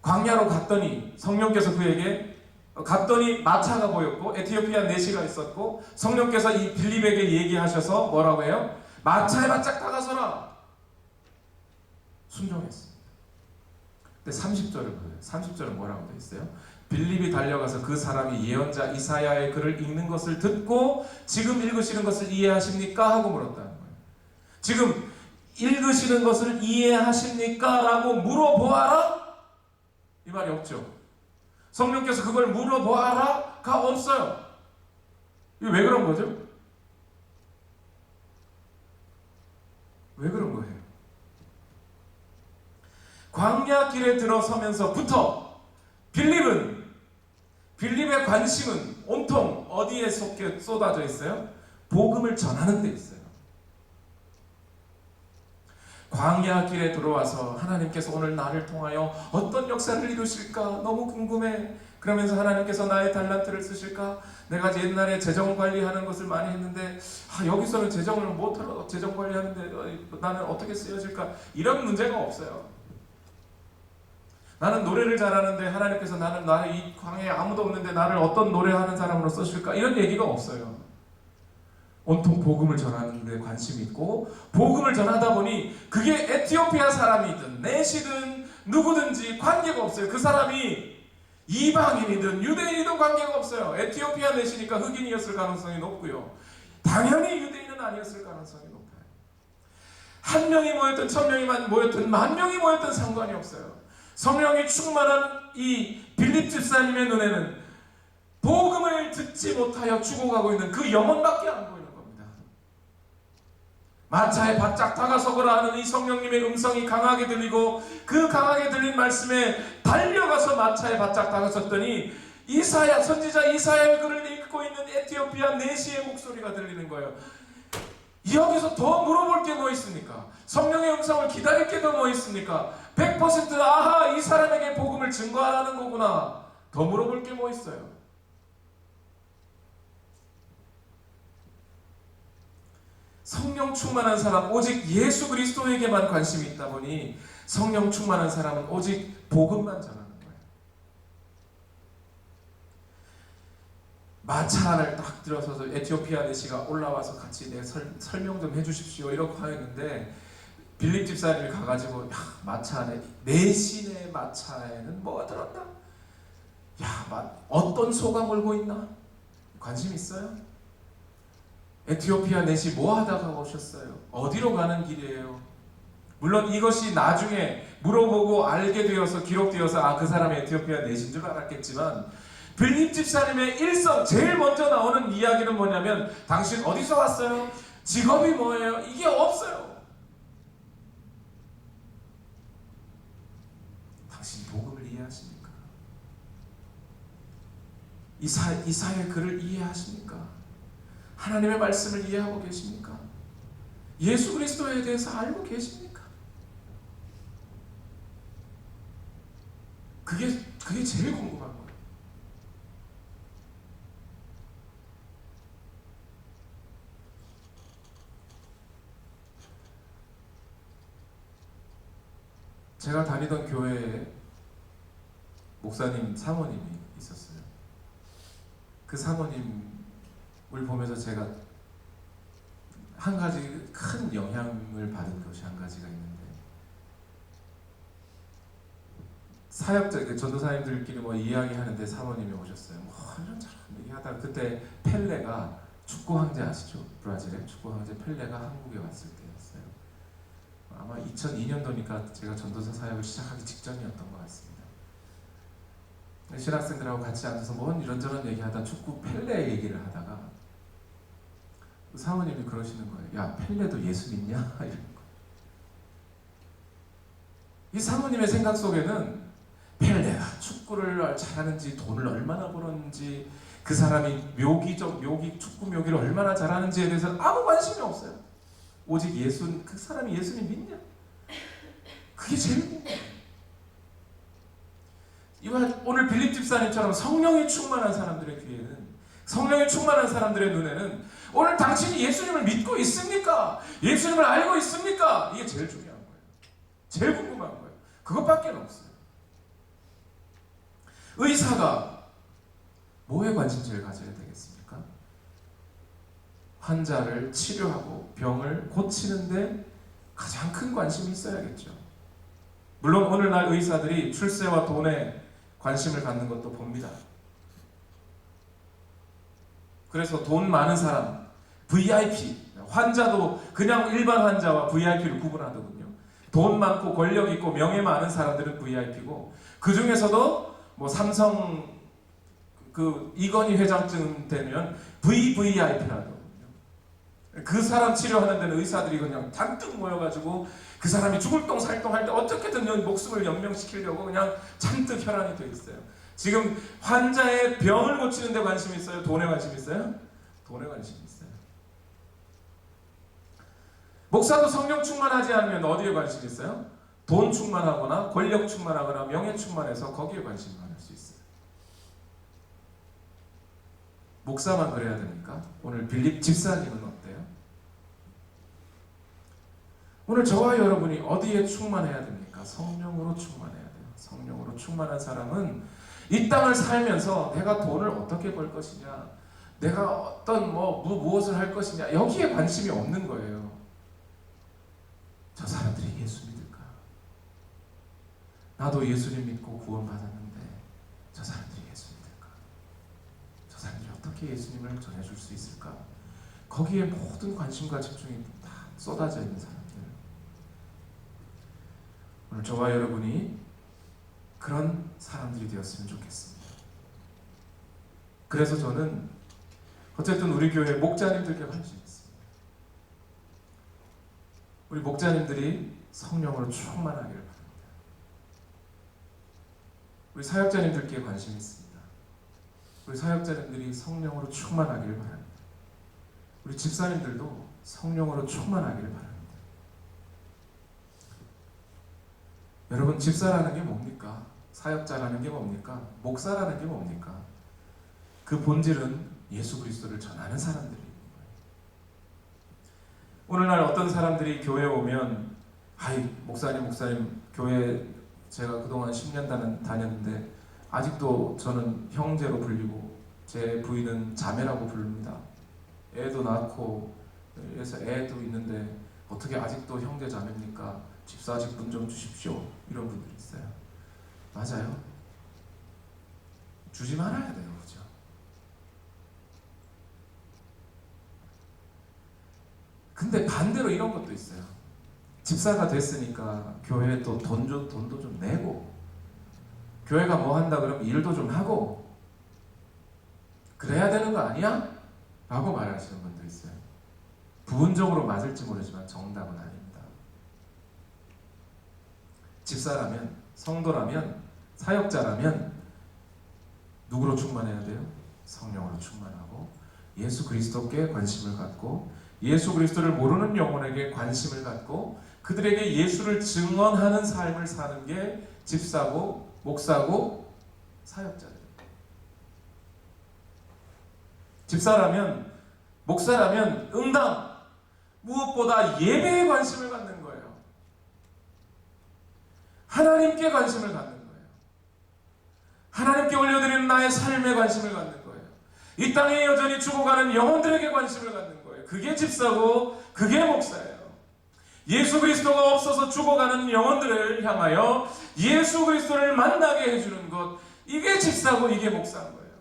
광야로 갔더니 성령께서 그에게 갔더니 마차가 보였고 에티오피아 내시가 있었고 성령께서 이 빌립에게 얘기하셔서 뭐라고 해요? 마차에 바짝 다가서라. 순종했습니다. 근데 30절을 보세요. 30절은 뭐라고 되어 있어요? 빌립이 달려가서 그 사람이 예언자 이사야의 글을 읽는 것을 듣고 지금 읽으시는 것을 이해하십니까? 하고 물었다는 거예요. 지금 읽으시는 것을 이해하십니까? 라고 물어보아라? 이 말이 없죠. 성령께서 그걸 물어보아라?가 없어요. 이게 왜 그런 거죠? 왜 그런 거예요? 광야길에 들어서면서부터 빌립의 관심은 온통 어디에 쏟아져 있어요? 복음을 전하는 데 있어요. 광야길에 들어와서 하나님께서 오늘 나를 통하여 어떤 역사를 이루실까 너무 궁금해. 그러면서 하나님께서 나의 달란트를 쓰실까? 내가 옛날에 재정 관리하는 것을 많이 했는데 여기서는 재정을 못하러 재정 관리하는데 나는 어떻게 쓰여질까? 이런 문제가 없어요. 나는 노래를 잘하는데 하나님께서 나를 이 광야에 아무도 없는데 나를 어떤 노래하는 사람으로 쓰실까? 이런 얘기가 없어요. 온통 복음을 전하는 데 관심이 있고 복음을 전하다 보니 그게 에티오피아 사람이든 내시든 누구든지 관계가 없어요. 그 사람이 이방인이든 유대인이든 관계가 없어요. 에티오피아 내시니까 흑인이었을 가능성이 높고요. 당연히 유대인은 아니었을 가능성이 높아요. 한 명이 모였든 1000명이 모였든 10,000명이 모였든 상관이 없어요. 성령이 충만한 이 빌립 집사님의 눈에는 복음을 듣지 못하여 죽어가고 있는 그 영혼밖에 안 보이는 겁니다. 마차에 바짝 다가서거라 하는 이 성령님의 음성이 강하게 들리고, 그 강하게 들린 말씀에 달려가서 마차에 바짝 다가섰더니 이사야, 선지자 이사야의 글을 읽고 있는 에티오피아 내시의 목소리가 들리는 거예요. 여기서 더 물어볼 게 뭐 있습니까? 성령의 음성을 기다릴 게 더 뭐 있습니까? 100% 아하, 이 사람에게 복음을 증거하라는 거구나. 더 물어볼 게 뭐 있어요? 성령 충만한 사람, 오직 예수 그리스도에게만 관심이 있다 보니 성령 충만한 사람은 오직 복음만 전하는 거예요. 마차를 딱 들어서서 에티오피아 내시가 올라와서 같이 내 설명 좀 해주십시오 이렇게 하였는데, 빌립 집사님이 가가지고 마차 안에, 내신의 마차에는 뭐가 들었나? 어떤 소가 몰고 있나? 관심 있어요? 에티오피아 내시 뭐 하다가 오셨어요? 어디로 가는 길이에요? 물론 이것이 나중에 물어보고 알게 되어서 기록되어서 그 사람이 에티오피아 내신 줄 알았겠지만, 빌립 집사님의 일성 제일 먼저 나오는 이야기는 뭐냐면, 당신 어디서 왔어요? 직업이 뭐예요? 이게 없어요. 당신 복음을 이해하십니까? 이사의 글을 이해하십니까? 하나님의 말씀을 이해하고 계십니까? 예수 그리스도에 대해서 알고 계십니까? 그게 제일 궁금한 거예요. 제가 다니던 교회에 목사님 사모님이 있었어요. 그 사모님을 보면서 제가 한 가지 큰 영향을 받은 것이 한 가지가 있는데, 사역자, 전도사님들끼리 뭐 이야기하는데 사모님이 오셨어요. 이런저런 얘기하다가 그때 펠레가, 축구 황제 아시죠? 브라질의 축구 황제 펠레가 한국에 왔을 때였어요. 아마 2002년도니까 제가 전도사 사역을 시작하기 직전이었던 것 같습니다. 신학생들하고 같이 앉아서 뭔 이런저런 얘기하다 축구 펠레 얘기를 하다가 사모님이 그러시는 거예요. 야, 펠레도 예수 믿냐? 이런 거. 이 사모님의 생각 속에는 펠레가 축구를 잘하는지, 돈을 얼마나 벌었는지, 그 사람이 축구 묘기를 얼마나 잘하는지에 대해서 아무 관심이 없어요. 오직 그 사람이 예수님 믿냐? 그게 제일 궁금해요. 오늘 빌립 집사님처럼 성령이 충만한 사람들의 귀에는, 성령이 충만한 사람들의 눈에는 오늘 당신이 예수님을 믿고 있습니까? 예수님을 알고 있습니까? 이게 제일 중요한 거예요. 제일 궁금한 거예요. 그것밖에 없어요. 의사가 뭐에 관심을 가져야 되겠습니까? 환자를 치료하고 병을 고치는데 가장 큰 관심이 있어야겠죠. 물론 오늘날 의사들이 출세와 돈에 관심을 갖는 것도 봅니다. 그래서 돈 많은 사람, VIP, 환자도 그냥 일반 환자와 VIP를 구분하더군요. 돈 많고 권력 있고 명예 많은 사람들은 VIP고, 그 중에서도 뭐 삼성 이건희 회장쯤 되면 VVIP라고. 그 사람 치료하는 데는 의사들이 그냥 잔뜩 모여가지고 그 사람이 죽을 똥 살 똥 할 때 어떻게든 목숨을 연명시키려고 그냥 잔뜩 혈안이 돼 있어요. 지금 환자의 병을 고치는 데 관심이 있어요? 돈에 관심이 있어요? 돈에 관심이 있어요. 목사도 성령 충만하지 않으면 어디에 관심이 있어요? 돈 충만하거나 권력 충만하거나 명예 충만해서 거기에 관심을 가질 수 있어요. 목사만 그래야 됩니까? 오늘 빌립 집사님은 어때요? 오늘 저와 여러분이 어디에 충만해야 됩니까? 성령으로 충만해야 돼요. 성령으로 충만한 사람은 이 땅을 살면서 내가 돈을 어떻게 벌 것이냐, 내가 어떤 무엇을 할 것이냐, 여기에 관심이 없는 거예요. 저 사람들이 예수 믿을까? 나도 예수님 믿고 구원받았는데 저 사람들이 예수 믿을까? 저 사람들이 어떻게 예수님을 전해줄 수 있을까? 거기에 모든 관심과 집중이 다 쏟아져 있는 사람들. 오늘 저와 여러분이 그런 사람들이 되었으면 좋겠습니다. 그래서 저는 어쨌든 우리 교회 목자님들께 관심이 있습니다. 우리 목자님들이 성령으로 충만하기를 바랍니다. 우리 사역자님들께 관심이 있습니다. 우리 사역자님들이 성령으로 충만하기를 바랍니다. 우리 집사님들도 성령으로 충만하기를 바랍니다. 여러분, 집사라는 게 뭡니까? 사역자라는 게 뭡니까? 목사라는 게 뭡니까? 그 본질은 예수 그리스도를 전하는 사람들이 있는 거예요. 오늘날 어떤 사람들이 교회에 오면 목사님 교회 제가 그동안 10년 다녔는데 아직도 저는 형제로 불리고 제 부인은 자매라고 부릅니다. 애도 낳고 그래서 애도 있는데 어떻게 아직도 형제 자매입니까? 집사직분 좀 주십시오. 이런 분들이 있어요. 맞아요. 주지 말아야 돼요. 그죠? 근데 반대로 이런 것도 있어요. 집사가 됐으니까 교회에 또 돈도 좀 내고, 교회가 뭐 한다 그러면 일도 좀 하고, 그래야 되는 거 아니야? 라고 말하시는 분도 있어요. 부분적으로 맞을지 모르지만 정답은 아닙니다. 집사라면, 성도라면, 사역자라면 누구로 충만해야 돼요? 성령으로 충만하고 예수 그리스도께 관심을 갖고, 예수 그리스도를 모르는 영혼에게 관심을 갖고 그들에게 예수를 증언하는 삶을 사는 게 집사고 목사고 사역자들입니다. 집사라면, 목사라면 응당, 무엇보다 예배에 관심을 갖는 거예요. 하나님께 관심을 갖는 거예요. 하나님께 올려드리는 나의 삶에 관심을 갖는 거예요. 이 땅에 여전히 죽어가는 영혼들에게 관심을 갖는 거예요. 그게 집사고 그게 목사예요. 예수 그리스도가 없어서 죽어가는 영혼들을 향하여 예수 그리스도를 만나게 해주는 것, 이게 집사고 이게 목사인 거예요.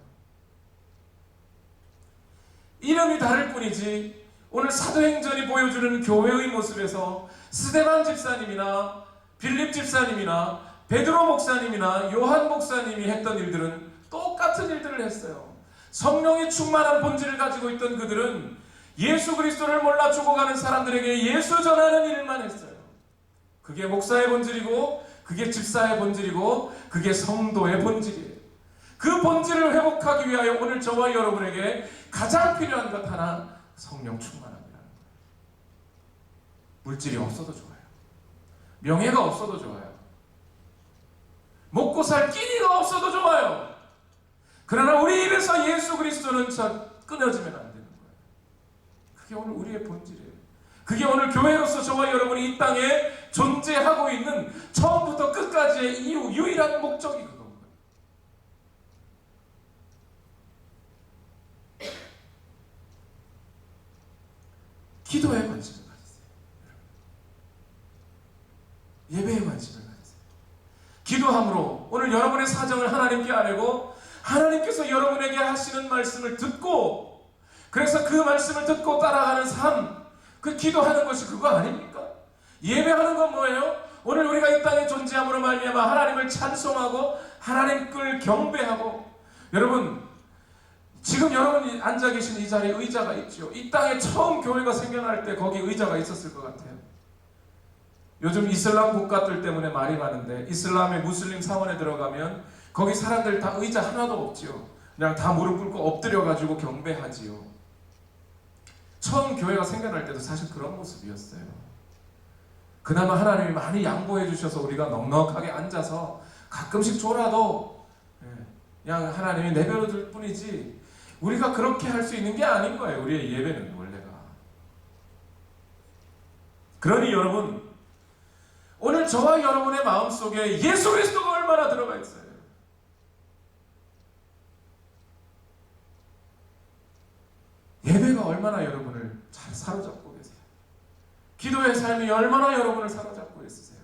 이름이 다를 뿐이지 오늘 사도행전이 보여주는 교회의 모습에서 스데반 집사님이나 빌립 집사님이나 베드로 목사님이나 요한 목사님이 했던 일들은 똑같은 일들을 했어요. 성령이 충만한 본질을 가지고 있던 그들은 예수 그리스도를 몰라 죽어가는 사람들에게 예수 전하는 일만 했어요. 그게 목사의 본질이고 그게 집사의 본질이고 그게 성도의 본질이에요. 그 본질을 회복하기 위하여 오늘 저와 여러분에게 가장 필요한 것 하나, 성령 충만함이라는 거예요. 물질이 없어도 좋아요. 명예가 없어도 좋아요. 먹고 살 끼니가 없어도 좋아요. 그러나 우리 입에서 예수 그리스도는 끊어지면 안 되는 거예요. 그게 오늘 우리의 본질이에요. 그게 오늘 교회로서 저와 여러분이 이 땅에 존재하고 있는 처음부터 끝까지의 이유, 유일한 목적이 그건 거예요. 기도에 관심을 가지세요. 예배에 관심을 가지세요. 기도함으로 오늘 여러분의 사정을 하나님께 아뢰고 하나님께서 여러분에게 하시는 말씀을 듣고, 그래서 그 말씀을 듣고 따라가는 삶, 그 기도하는 것이 그거 아닙니까? 예배하는 건 뭐예요? 오늘 우리가 이 땅에 존재함으로 말미암아 하나님을 찬송하고 하나님을 경배하고, 여러분 지금 여러분이 앉아 계신 이 자리에 의자가 있죠. 이 땅에 처음 교회가 생겨날 때 거기 의자가 있었을 것 같아요. 요즘 이슬람 국가들 때문에 말이 많은데 이슬람의 무슬림 사원에 들어가면 거기 사람들 다 의자 하나도 없지요. 그냥 다 무릎 꿇고 엎드려가지고 경배하지요. 처음 교회가 생겨날 때도 사실 그런 모습이었어요. 그나마 하나님이 많이 양보해 주셔서 우리가 넉넉하게 앉아서 가끔씩 졸아도 그냥 하나님이 내버려둘 뿐이지 우리가 그렇게 할 수 있는 게 아닌 거예요. 우리의 예배는 원래가. 그러니 여러분, 오늘 저와 여러분의 마음속에 예수 그리스도가 얼마나 들어가 있어요. 예배가 얼마나 여러분을 잘 사로잡고 계세요. 기도의 삶이 얼마나 여러분을 사로잡고 있으세요.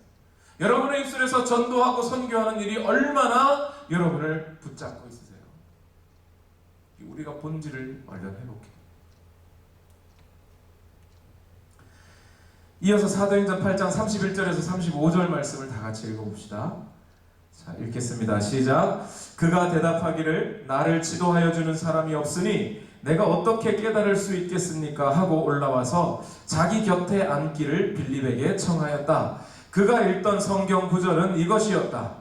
여러분의 입술에서 전도하고 선교하는 일이 얼마나 여러분을 붙잡고 있으세요. 우리가 본질을 얼른 회복해요. 이어서 사도행전 8장 31절에서 35절 말씀을 다 같이 읽어봅시다. 자, 읽겠습니다. 시작. 그가 대답하기를 나를 지도하여 주는 사람이 없으니 내가 어떻게 깨달을 수 있겠습니까? 하고 올라와서 자기 곁에 앉기를 빌립에게 청하였다. 그가 읽던 성경 구절은 이것이었다.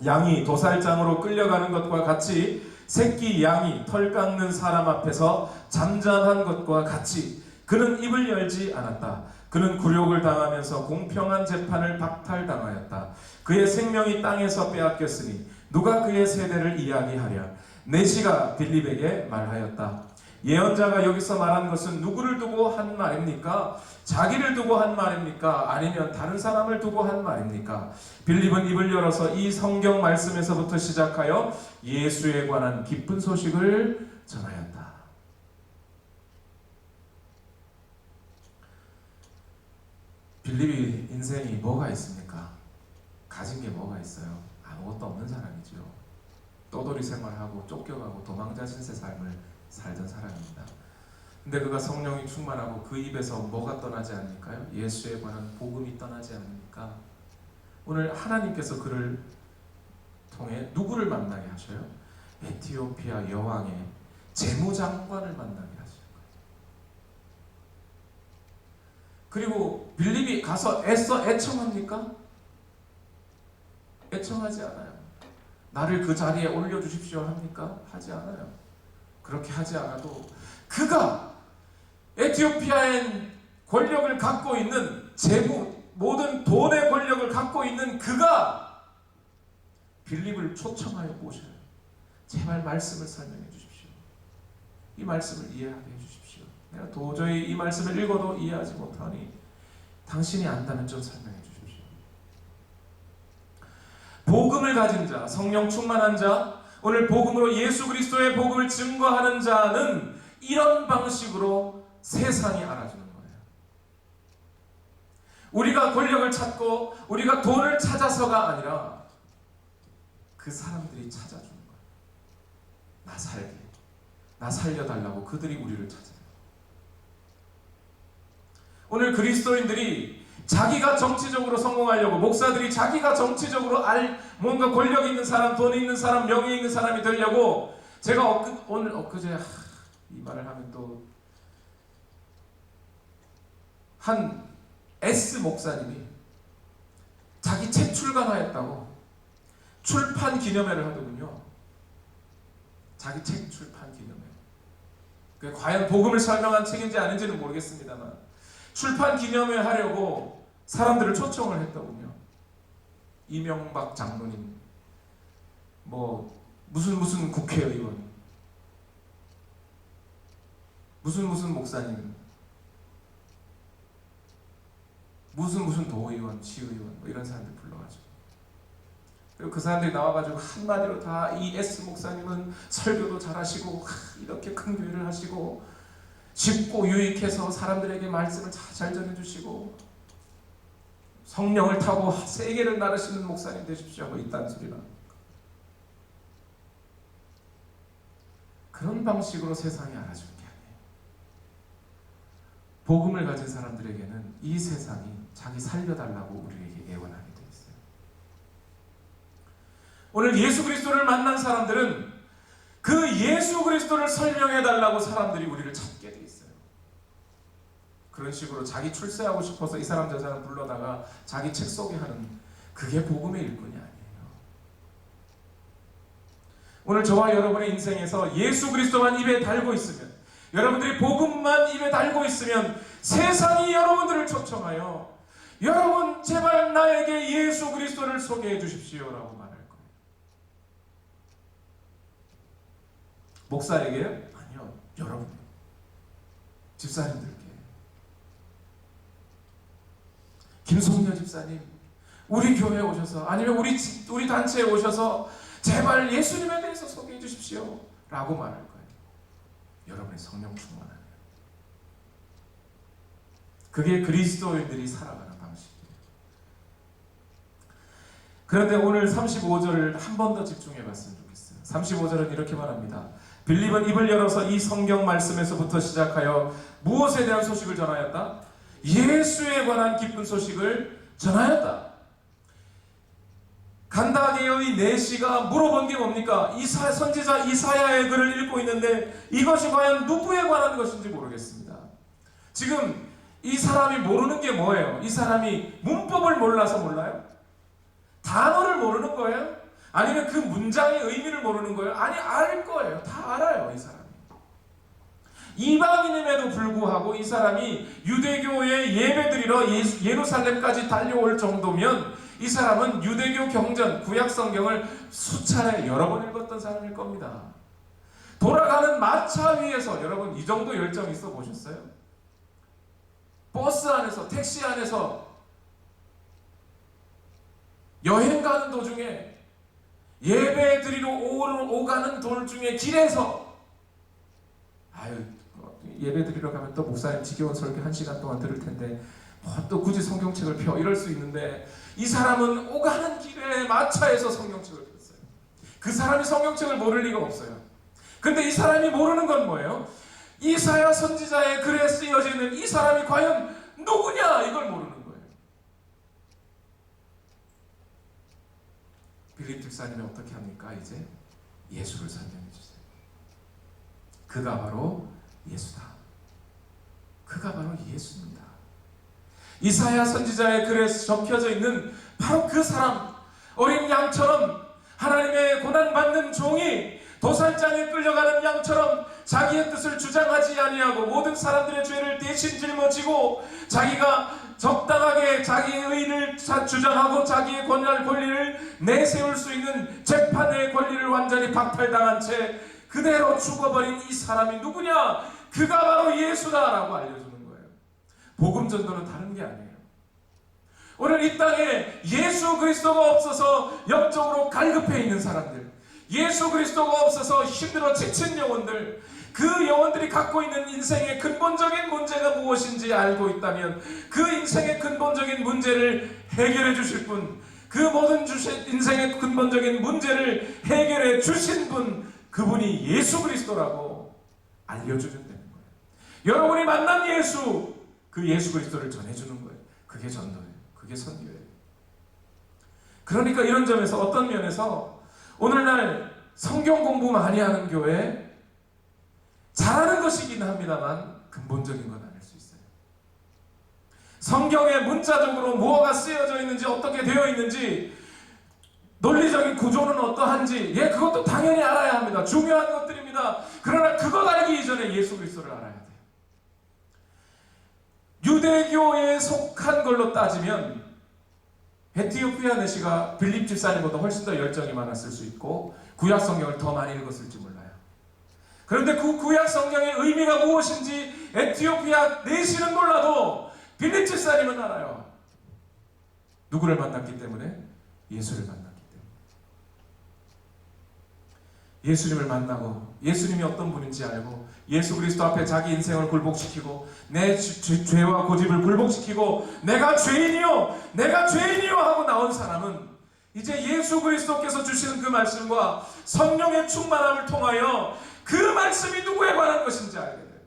양이 도살장으로 끌려가는 것과 같이 새끼 양이 털 깎는 사람 앞에서 잠잠한 것과 같이 그는 입을 열지 않았다. 그는 굴욕을 당하면서 공평한 재판을 박탈당하였다. 그의 생명이 땅에서 빼앗겼으니 누가 그의 세대를 이야기하랴. 내시가 빌립에게 말하였다. 예언자가 여기서 말한 것은 누구를 두고 한 말입니까? 자기를 두고 한 말입니까? 아니면 다른 사람을 두고 한 말입니까? 빌립은 입을 열어서 이 성경 말씀에서부터 시작하여 예수에 관한 기쁜 소식을 전하였다. 빌립이 인생이 뭐가 있습니까? 가진 게 뭐가 있어요? 아무것도 없는 사람이죠. 떠돌이 생활하고 쫓겨가고 도망자 신세 삶을 살던 사람입니다. 근데 그가 성령이 충만하고 그 입에서 뭐가 떠나지 않을까요? 예수에 관한 복음이 떠나지 않습니까? 오늘 하나님께서 그를 통해 누구를 만나게 하셔요? 에티오피아 여왕의 재무장관을 만나게 하셔요. 그리고 빌립이 가서 애써 애청합니까? 애청하지 않아요. 나를 그 자리에 올려주십시오 합니까? 하지 않아요. 그렇게 하지 않아도 그가 에티오피아의 권력을 갖고 있는 모든 돈의 권력을 갖고 있는 그가 빌립을 초청하여 모셔요. 제발 말씀을 설명해 주십시오. 이 말씀을 이해하게 해 주십시오. 내가 도저히 이 말씀을 읽어도 이해하지 못하니 당신이 안다면 좀 설명해 주십시오. 복음을 가진 자, 성령 충만한 자, 오늘 복음으로 예수 그리스도의 복음을 증거하는 자는 이런 방식으로 세상이 알아주는 거예요. 우리가 권력을 찾고 우리가 돈을 찾아서가 아니라 그 사람들이 찾아주는 거예요. 나 살게, 나 살려달라고 그들이 우리를 찾아요. 오늘 그리스도인들이 자기가 정치적으로 성공하려고, 목사들이 자기가 정치적으로 뭔가 권력 있는 사람, 돈 있는 사람, 명예 있는 사람이 되려고, 제가 엊그제 이 말을 하면 또 한 S 목사님이 자기 책 출간하였다고 출판 기념회를 하더군요. 자기 책 출판 기념회. 그게 과연 복음을 설명한 책인지 아닌지는 모르겠습니다만 출판 기념회 하려고 사람들을 초청을 했더군요. 이명박 장로님, 무슨 국회의원, 무슨 목사님, 무슨 도의원, 시의원 이런 사람들 불러가지고, 그리고 그 사람들이 나와가지고 한마디로 다 이 S 목사님은 설교도 잘하시고 이렇게 큰 교회를 하시고 쉽고 유익해서 사람들에게 말씀을 잘 전해주시고 성령을 타고 세계를 나르시는 목사님 되십시오 하고 이딴 소리나. 그런 방식으로 세상이 알아주는 게 아니에요. 복음을 가진 사람들에게는 이 세상이 자기 살려달라고 우리에게 애원하게 되어 있어요. 오늘 예수 그리스도를 만난 사람들은 그 예수 그리스도를 설명해달라고 사람들이 우리를 찾게 되어 있어요. 그런 식으로 자기 출세하고 싶어서 이 사람 저 사람 불러다가 자기 책 소개하는, 그게 복음의 일꾼이 아니에요. 오늘 저와 여러분의 인생에서 예수 그리스도만 입에 달고 있으면, 여러분들이 복음만 입에 달고 있으면 세상이 여러분들을 초청하여 여러분 제발 나에게 예수 그리스도를 소개해 주십시오 라고 말할 거예요. 목사에게? 아니요, 여러분 집사님들께. 김송녀 집사님, 우리 교회에 오셔서, 아니면 우리 단체에 오셔서 제발 예수님에 대해서 소개해 주십시오 라고 말할 거예요. 여러분의 성령 충만하네요. 그게 그리스도인들이 살아가는 방식이에요. 그런데 오늘 35절을 한 번 더 집중해 봤으면 좋겠어요. 35절은 이렇게 말합니다. 빌립은 입을 열어서 이 성경 말씀에서부터 시작하여 무엇에 대한 소식을 전하였다? 예수에 관한 기쁜 소식을 전하였다. 간다게의 내시가 물어본 게 뭡니까? 선지자 이사야의 글을 읽고 있는데 이것이 과연 누구에 관한 것인지 모르겠습니다. 지금 이 사람이 모르는 게 뭐예요? 이 사람이 문법을 몰라서 몰라요? 단어를 모르는 거예요? 아니면 그 문장의 의미를 모르는 거예요? 아니, 알 거예요. 다 알아요, 이 사람이. 이방인임에도 불구하고 이 사람이 유대교에 예배드리러 예루살렘까지 달려올 정도면 이 사람은 유대교 경전, 구약 성경을 수차례 여러 번 읽었던 사람일 겁니다. 돌아가는 마차 위에서 여러분 이 정도 열정 있어 보셨어요? 버스 안에서, 택시 안에서, 여행 가는 도중에, 예배 드리러 오가는 도중에, 길에서, 예배 드리러 가면 또 목사님 지겨운 설교 1시간 동안 들을 텐데 또 굳이 성경책을 펴 이럴 수 있는데 이 사람은 오가는 길에 마차에서 성경책을 폈어요. 그 사람이 성경책을 모를 리가 없어요. 근데 이 사람이 모르는 건 뭐예요? 이사야 선지자의 글에 쓰여져 있는 이 사람이 과연 누구냐, 이걸 모르는 거예요. 빌립 집사님이 어떻게 합니까? 이제 예수를 설명해 주세요. 그가 바로 예수다. 그가 바로 예수입니다. 이사야 선지자의 글에 적혀져 있는 바로 그 사람, 어린 양처럼 하나님의 고난받는 종이 도살장에 끌려가는 양처럼 자기의 뜻을 주장하지 아니하고 모든 사람들의 죄를 대신 짊어지고 자기가 적당하게 자기의 의를 주장하고 자기의 권리를 내세울 수 있는 재판의 권리를 완전히 박탈당한 채 그대로 죽어버린 이 사람이 누구냐? 그가 바로 예수다라고 알려주는 거예요. 복음 전도는 다른 게 아니에요. 오늘 이 땅에 예수 그리스도가 없어서 영적으로 갈급해 있는 사람들, 예수 그리스도가 없어서 힘들어 지친 영혼들, 그 영혼들이 갖고 있는 인생의 근본적인 문제가 무엇인지 알고 있다면 그 인생의 근본적인 문제를 해결해 주실 분, 그 모든 인생의 근본적인 문제를 해결해 주신 분, 그분이 예수 그리스도라고 알려주면 되는 거예요. 여러분이 만난 예수, 그 예수 그리스도를 전해주는 거예요. 그게 전도예요. 그게 선교예요. 그러니까 이런 점에서, 어떤 면에서 오늘날 성경 공부 많이 하는 교회 잘하는 것이긴 합니다만 근본적인 건 아닐 수 있어요. 성경에 문자적으로 무엇가 쓰여져 있는지, 어떻게 되어 있는지, 논리적인 구조는 어떠한지, 그것도 당연히 알아야 합니다. 중요한 것들입니다. 그러나 그것 알기 이전에 예수 그리스도를 알아야 돼요. 유대교에 속한 걸로 따지면 에티오피아 내시가 빌립 집사님보다 훨씬 더 열정이 많았을 수 있고 구약 성경을 더 많이 읽었을지 몰라요. 그런데 그 구약 성경의 의미가 무엇인지 에티오피아 내시는 몰라도 빌립 집사님은 알아요. 누구를 만났기 때문에? 예수를 만났기 때문에. 예수님을 만나고 예수님이 어떤 분인지 알고 예수 그리스도 앞에 자기 인생을 굴복시키고 내 죄와 고집을 굴복시키고 내가 죄인이요 하고 나온 사람은 이제 예수 그리스도께서 주시는 그 말씀과 성령의 충만함을 통하여 그 말씀이 누구에 관한 것인지 알게 돼요.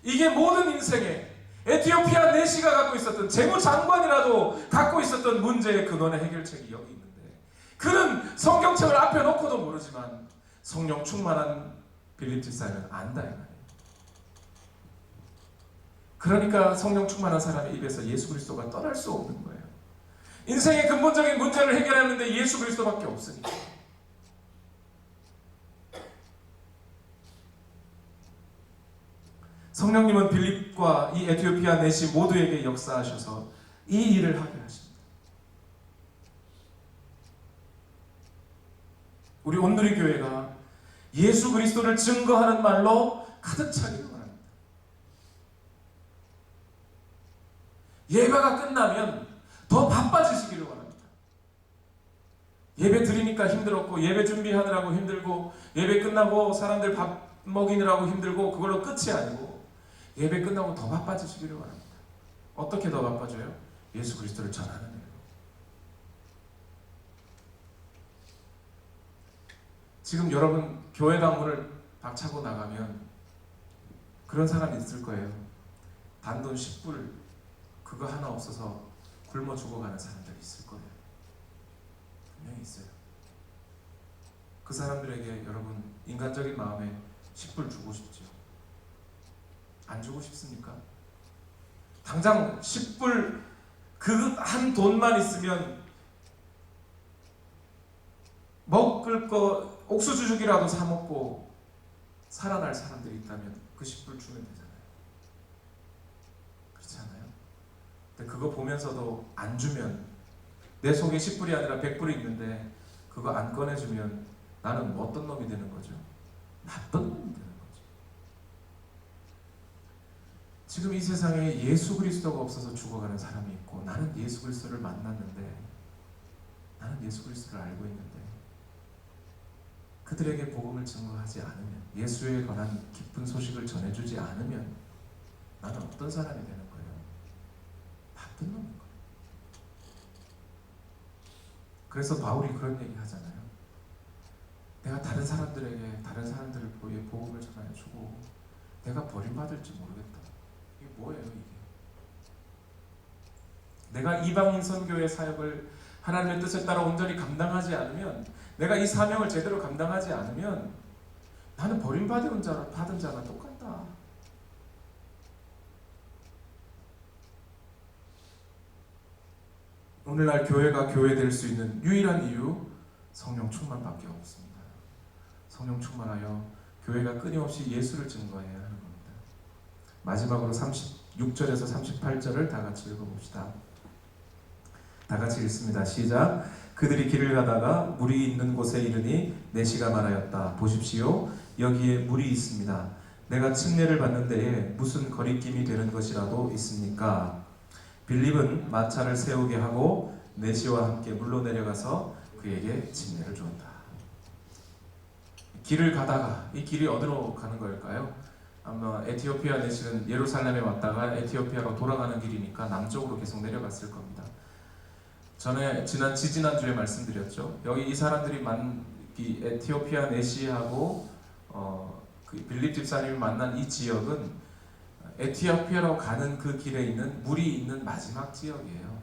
이게 모든 인생에 에티오피아 내시가 갖고 있었던, 재무장관이라도 갖고 있었던 문제의 근원의 해결책이 여기 있는데 그는 성경책을 앞에 놓고도 모르지만 성령 충만한 빌립 집사님은 안다 이 말이에요. 그러니까 성령 충만한 사람의 입에서 예수 그리스도가 떠날 수 없는 거예요. 인생의 근본적인 문제를 해결하는데 예수 그리스도밖에 없으니까. 성령님은 빌립과 이 에티오피아 내시 모두에게 역사하셔서 이 일을 하게 하십니다. 우리 온누리 교회가 예수 그리스도를 증거하는 말로 가득 차기를 원합니다. 예배가 끝나면 더 바빠지시기를 원합니다. 예배 드리니까 힘들었고, 예배 준비하느라고 힘들고, 예배 끝나고 사람들 밥 먹이느라고 힘들고, 그걸로 끝이 아니고 예배 끝나고 더 바빠지시기를 원합니다. 어떻게 더 바빠져요? 예수 그리스도를 전하는 일로. 지금 여러분 교회당 문을 박차고 나가면 그런 사람이 있을 거예요. 단돈 10불 그거 하나 없어서 굶어 죽어가는 사람들이 있을 거예요. 분명히 있어요. 그 사람들에게 여러분 인간적인 마음에 10불 주고 싶죠? 안 주고 싶습니까? 당장 10불 그 한 돈만 있으면 먹을 거 옥수수죽이라도 사 먹고 살아날 사람들이 있다면 그 10불 주면 되잖아요. 그렇지 않아요? 근데 그거 보면서도 안 주면 내 속에 10불이 아니라 100불이 있는데 그거 안 꺼내주면 나는 어떤 놈이 되는 거죠? 나쁜 놈이 되는 거죠. 지금 이 세상에 예수 그리스도가 없어서 죽어가는 사람이 있고 나는 예수 그리스도를 만났는데 나는 예수 그리스도를 알고 있는데 그들에게 복음을 증거하지 않으면 예수에 관한 기쁜 소식을 전해주지 않으면 나는 어떤 사람이 되는 거예요? 나쁜 놈인 거예요. 그래서 바울이 그런 얘기 하잖아요. 내가 다른 사람들에게 다른 사람들을 위해 복음을 전해주고 내가 버림받을지 모르겠다. 이게 뭐예요 이게? 내가 이방인 선교의 사역을 하나님의 뜻에 따라 온전히 감당하지 않으면 내가 이 사명을 제대로 감당하지 않으면 나는 버림받은 자나 똑같다. 오늘날 교회가 교회 될 수 있는 유일한 이유 성령 충만밖에 없습니다. 성령 충만하여 교회가 끊임없이 예수를 증거해야 하는 겁니다. 마지막으로 36절에서 38절을 다 같이 읽어봅시다. 다 같이 읽습니다. 시작. 그들이 길을 가다가 물이 있는 곳에 이르니 내시가 말하였다. 보십시오. 여기에 물이 있습니다. 내가 침례를 받는 데에 무슨 거리낌이 되는 것이라도 있습니까? 빌립은 마차를 세우게 하고 내시와 함께 물로 내려가서 그에게 침례를 주었다. 길을 가다가 이 길이 어디로 가는 걸까요? 아마 에티오피아 내시는 예루살렘에 왔다가 에티오피아로 돌아가는 길이니까 남쪽으로 계속 내려갔을 겁니다. 전에 지지난주에 말씀드렸죠. 여기 이 사람들이 이 에티오피아 내시하고 그 빌립 집사님이 만난 이 지역은 에티오피아로 가는 그 길에 있는 물이 있는 마지막 지역이에요.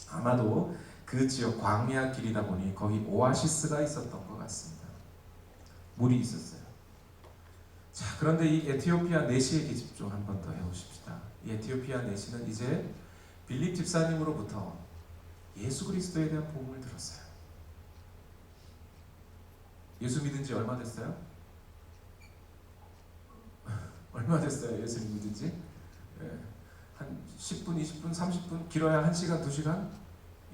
아마도 그 지역 광야 길이다 보니 거기 오아시스가 있었던 것 같습니다. 물이 있었어요. 자, 그런데 이 에티오피아 내시에게 집중 한 번 더 해보십시다. 이 에티오피아 내시는 이제 빌립 집사님으로부터 예수 그리스도에 대한 복음을 들었어요. 예수 믿은 지 얼마 됐어요? 얼마 됐어요? 예수 믿은 지? 한 10분, 20분, 30분? 길어야 1시간, 2시간?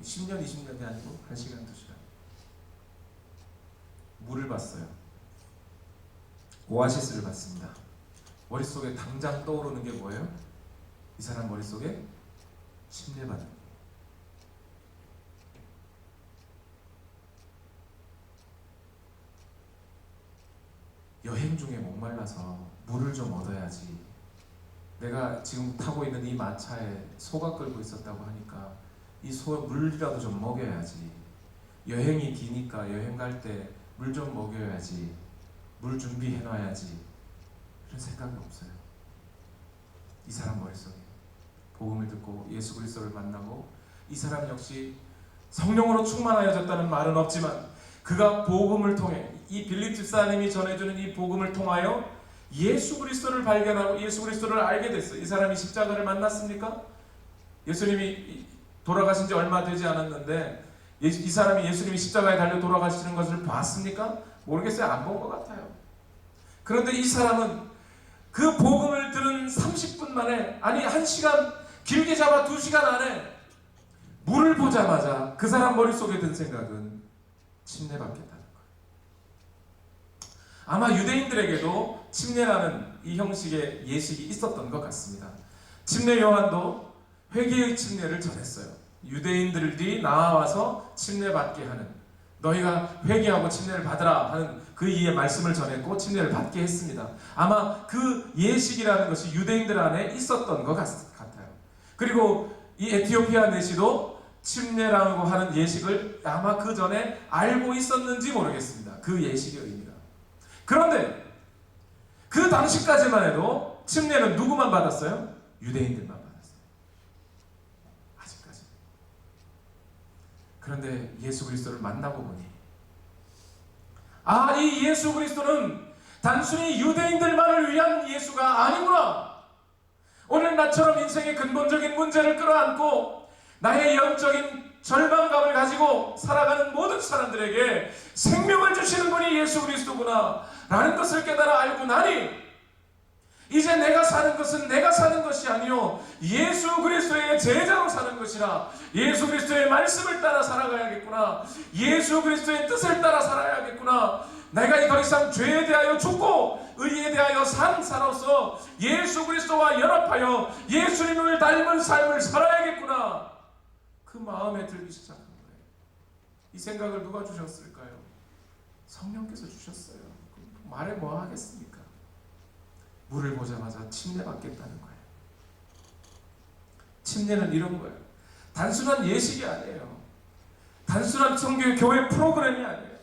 10년, 20년이 아니고 1시간, 2시간. 물을 봤어요. 오아시스를 봤습니다. 머릿속에 당장 떠오르는 게 뭐예요? 이 사람 머릿속에 침례받는 거예요. 여행 중에 목말라서 물을 좀 얻어야지. 내가 지금 타고 있는 이 마차에 소가 끌고 있었다고 하니까 이 소에 물이라도 좀 먹여야지. 여행이 기니까 여행 갈 때 물 좀 먹여야지. 물 준비해놔야지. 그런 생각이 없어요. 이 사람 머릿속에 복음을 듣고 예수 그리스도를 만나고 이 사람 역시 성령으로 충만하여졌다는 말은 없지만 그가 복음을 통해 이 빌립 집사님이 전해주는 이 복음을 통하여 예수 그리스도를 발견하고 예수 그리스도를 알게 됐어요. 이 사람이 십자가를 만났습니까? 예수님이 돌아가신 지 얼마 되지 않았는데 이 사람이 예수님이 십자가에 달려 돌아가시는 것을 봤습니까? 모르겠어요. 안 본 것 같아요. 그런데 이 사람은 그 복음을 들은 30분 만에, 아니 1시간, 길게 잡아 2시간 안에 물을 보자마자 그 사람 머릿속에 든 생각은 침례받겠다는 거예요. 아마 유대인들에게도 침례라는 이 형식의 예식이 있었던 것 같습니다. 침례 요한도 회개의 침례를 전했어요. 유대인들이 나와서 침례받게 하는, 너희가 회개하고 침례를 받으라 하는 그 이의 말씀을 전했고 침례를 받게 했습니다. 아마 그 예식이라는 것이 유대인들 안에 있었던 것 같아요. 그리고 이 에티오피아 내시도 침례라고 하는 예식을 아마 그 전에 알고 있었는지 모르겠습니다. 그 예식의 의미가. 그런데 그 당시까지만 해도 침례는 누구만 받았어요? 유대인들만 받았어요. 아직까지. 그런데 예수 그리스도를 만나고 보니 이 예수 그리스도는 단순히 유대인들만을 위한 예수가 아니구나. 오늘 나처럼 인생의 근본적인 문제를 끌어안고 나의 영적인 절망감을 가지고 살아가는 모든 사람들에게 생명을 주시는 분이 예수 그리스도구나 라는 것을 깨달아 알고 나니 이제 내가 사는 것은 내가 사는 것이 아니요 예수 그리스도의 제자로 사는 것이라. 예수 그리스도의 말씀을 따라 살아가야겠구나. 예수 그리스도의 뜻을 따라 살아야겠구나. 내가 더 이상 죄에 대하여 죽고 의에 대하여 산 자로서 예수 그리스도와 연합하여 예수님을 닮은 삶을 살아야겠구나. 그 마음에 들기 시작한 거예요. 이 생각을 누가 주셨을까요? 성령께서 주셨어요. 말해 뭐 하겠습니까? 물을 보자마자 침례받겠다는 거예요. 침례는 이런 거예요. 단순한 예식이 아니에요. 단순한 성교 교회 프로그램이 아니에요.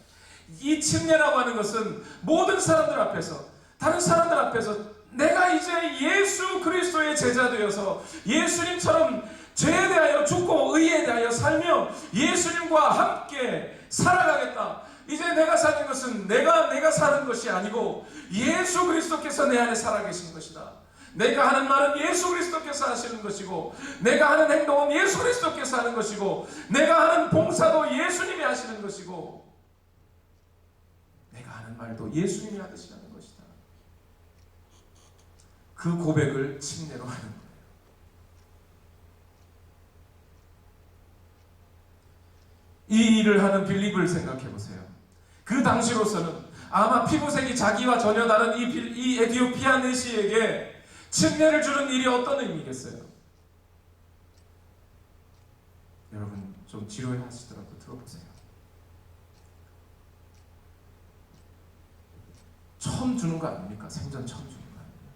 이 침례라고 하는 것은 모든 사람들 앞에서, 다른 사람들 앞에서 내가 이제 예수 그리스도의 제자 되어서 예수님처럼 죄에 대하여 죽고 의에 대하여 살며 예수님과 함께 살아가겠다. 이제 내가 사는 것은 내가 사는 것이 아니고 예수 그리스도께서 내 안에 살아계신 것이다. 내가 하는 말은 예수 그리스도께서 하시는 것이고 내가 하는 행동은 예수 그리스도께서 하는 것이고 내가 하는 봉사도 예수님이 하시는 것이고 내가 하는 말도 예수님이 하시는 것이다. 그 고백을 침례로 하는 거예요. 이 일을 하는 빌립을 생각해 보세요. 그 당시로서는 아마 피부색이 자기와 전혀 다른 이 에디오피아 내시에게 침례를 주는 일이 어떤 의미겠어요? 여러분 좀 지루해 하시더라도 들어보세요. 처음 주는 거 아닙니까? 생전 처음 주는 거 아닙니까?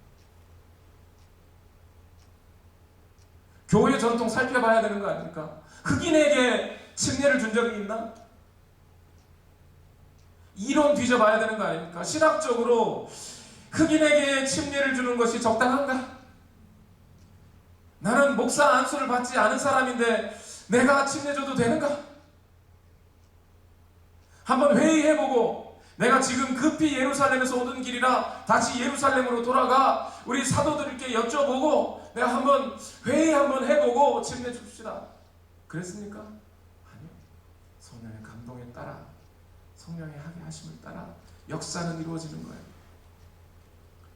교회 전통 살펴봐야 되는 거 아닙니까? 흑인에게 침례를 준 적이 있나? 이론 뒤져봐야 되는 거 아닙니까? 신학적으로 흑인에게 침례를 주는 것이 적당한가? 나는 목사 안수를 받지 않은 사람인데 내가 침례 줘도 되는가? 한번 회의해보고 내가 지금 급히 예루살렘에서 오는 길이라 다시 예루살렘으로 돌아가 우리 사도들께 여쭤보고 내가 한번 회의 한번 해보고 침례 줍시다. 그랬습니까? 아니요. 성령의 감동에 따라 성령의 하게 하심을 따라 역사는 이루어지는 거예요.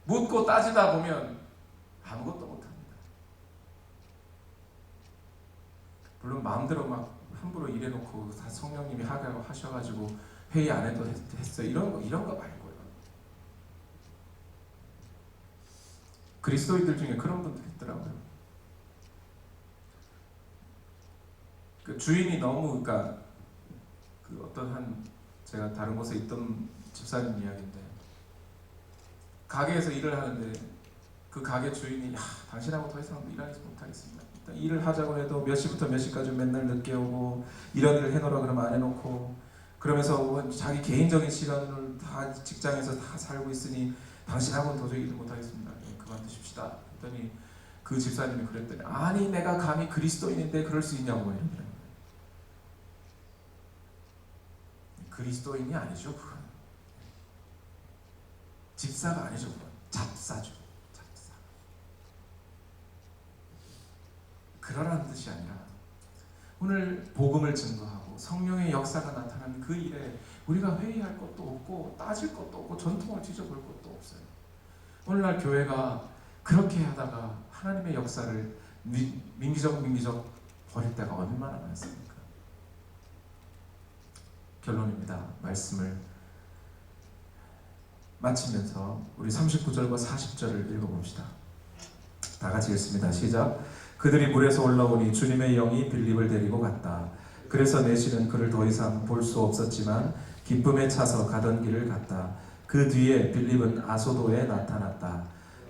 묻고 따지다 보면 아무것도 못합니다. 물론 마음대로 막 함부로 일해놓고 다 성령님이 하게 하셔가지고 회의 안 해도 했어요. 이런 거 말고요. 그리스도인들 중에 그런 분들이 있더라고요. 그 주인이 너무 그러니까 그 어떤 한 제가 다른 곳에 있던 집사님 이야기인데 가게에서 일을 하는데 그 가게 주인이 당신하고 더 이상 일하지 못하겠습니다. 일단 일을 하자고 해도 몇 시부터 몇 시까지 맨날 늦게 오고 이런 일을 해놓으라 그러면 안 해놓고 그러면서 자기 개인적인 시간을 다 직장에서 다 살고 있으니 당신하고는 도저히 일을 못하겠습니다. 그만두십시다. 그랬더니 그 집사님이 그랬더니 아니 내가 감히 그리스도인인데 그럴 수 있냐고 이러더라고요. 그리스도인이 아니죠. 그건 집사가 아니죠. 그건 잡사죠. 잡사. 그러라는 뜻이 아니라 오늘 복음을 증거하고 성령의 역사가 나타나는 그 일에 우리가 회의할 것도 없고 따질 것도 없고 전통을 뒤져볼 것도 없어요. 오늘날 교회가 그렇게 하다가 하나님의 역사를 민기적 버릴 때가 얼마나 많습니까? 결론입니다. 말씀을 마치면서 우리 39절과 40절을 읽어봅시다. 다 같이 읽습니다. 시작. 그들이 물에서 올라오니 주님의 영이 빌립을 데리고 갔다. 그래서 내시는 그를 더 이상 볼 수 없었지만 기쁨에 차서 가던 길을 갔다. 그 뒤에 빌립은 아소도에 나타났다.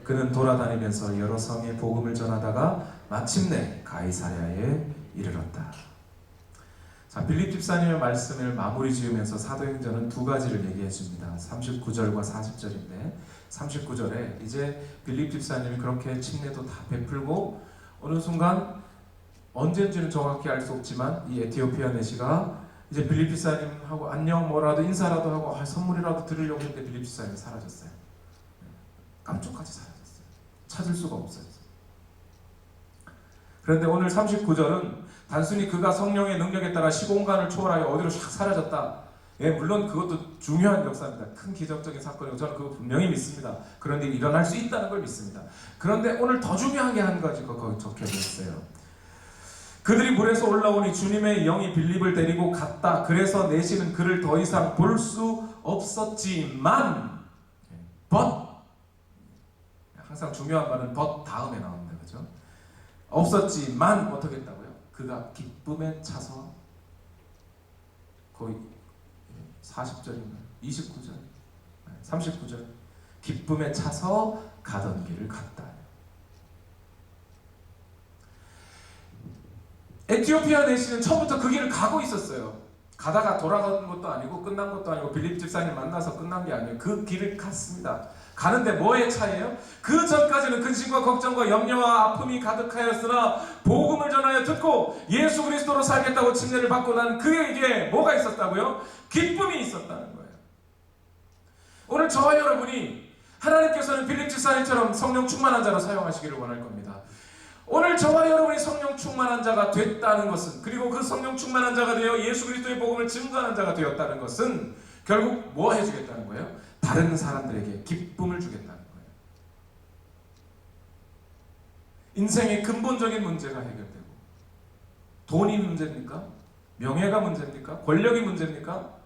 그는 돌아다니면서 여러 성에 복음을 전하다가 마침내 가이사랴에 이르렀다. 자, 빌립 집사님의 말씀을 마무리 지으면서 사도행전은 두 가지를 얘기해 줍니다. 39절과 40절인데 39절에 이제 빌립 집사님이 그렇게 침례도 다 베풀고 어느 순간 언젠지는 정확히 알 수 없지만 이 에티오피아 내시가 이제 빌립 집사님하고 안녕 뭐라도 인사라도 하고 선물이라도 드리려고 했는데 빌립 집사님이 사라졌어요. 깜짝같이 사라졌어요. 찾을 수가 없어졌어요. 그런데 오늘 39절은 단순히 그가 성령의 능력에 따라 시공간을 초월하여 어디로 샥 사라졌다. 예, 물론 그것도 중요한 역사입니다. 큰 기적적인 사건이고 저는 그거 분명히 믿습니다. 그런 일이 일어날 수 있다는 걸 믿습니다. 그런데 오늘 더 중요한 게 한 가지가 거기 적혀져 있어요. 그들이 물에서 올라오니 주님의 영이 빌립을 데리고 갔다. 그래서 내시는 그를 더 이상 볼 수 없었지만 but 항상 중요한 말은 but 다음에 나옵니다. 그죠? 없었지만 어떻게 했다고요? 그가 기쁨에 차서 거의 40절인가요? 29절 39절 기쁨에 차서 가던 길을 갔다. 에티오피아 내시는 처음부터 그 길을 가고 있었어요. 가다가 돌아간 것도 아니고 끝난 것도 아니고 빌립 집사님 만나서 끝난 게 아니에요. 그 길을 갔습니다. 가는데 뭐의 차이예요? 그 전까지는 근심과 걱정과 염려와 아픔이 가득하였으나 복음을 전하여 듣고 예수 그리스도로 살겠다고 침례를 받고 난 그에게 뭐가 있었다고요? 기쁨이 있었다는 거예요. 오늘 저와 여러분이 하나님께서는 빌립 집사님처럼 성령 충만한 자로 사용하시기를 원할 겁니다. 오늘 저와 여러분이 성령 충만한 자가 됐다는 것은, 그리고 그 성령 충만한 자가 되어 예수 그리스도의 복음을 증거하는 자가 되었다는 것은 결국 뭐 해주겠다는 거예요? 다른 사람들에게 기쁨을 주겠다는 거예요. 인생의 근본적인 문제가 해결되고, 돈이 문제입니까? 명예가 문제입니까? 권력이 문제입니까?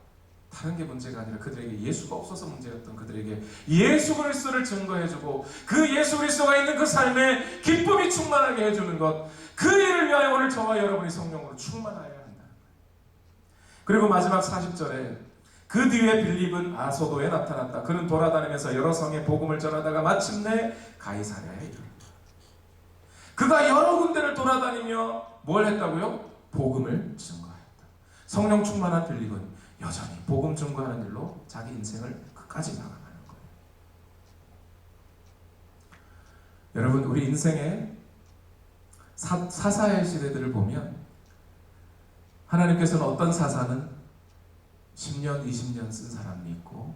다른 게 문제가 아니라 그들에게 예수가 없어서 문제였던 그들에게 예수 그리스도를 증거해주고 그 예수 그리스도가 있는 그 삶에 기쁨이 충만하게 해주는 것, 그 일을 위하여 오늘 저와 여러분이 성령으로 충만하여야 한다는 거예요. 그리고 마지막 40절에 그 뒤에 빌립은 아소도에 나타났다. 그는 돌아다니면서 여러 성에 복음을 전하다가 마침내 가이사랴에 이르렀다. 그가 여러 군데를 돌아다니며 뭘 했다고요? 복음을 증거했다. 성령 충만한 빌립은 여전히 복음 증거하는 일로 자기 인생을 끝까지 나가는 거예요. 여러분, 우리 인생의 사사의 시대들을 보면 하나님께서는 어떤 사사는 10년, 20년 쓴 사람이 있고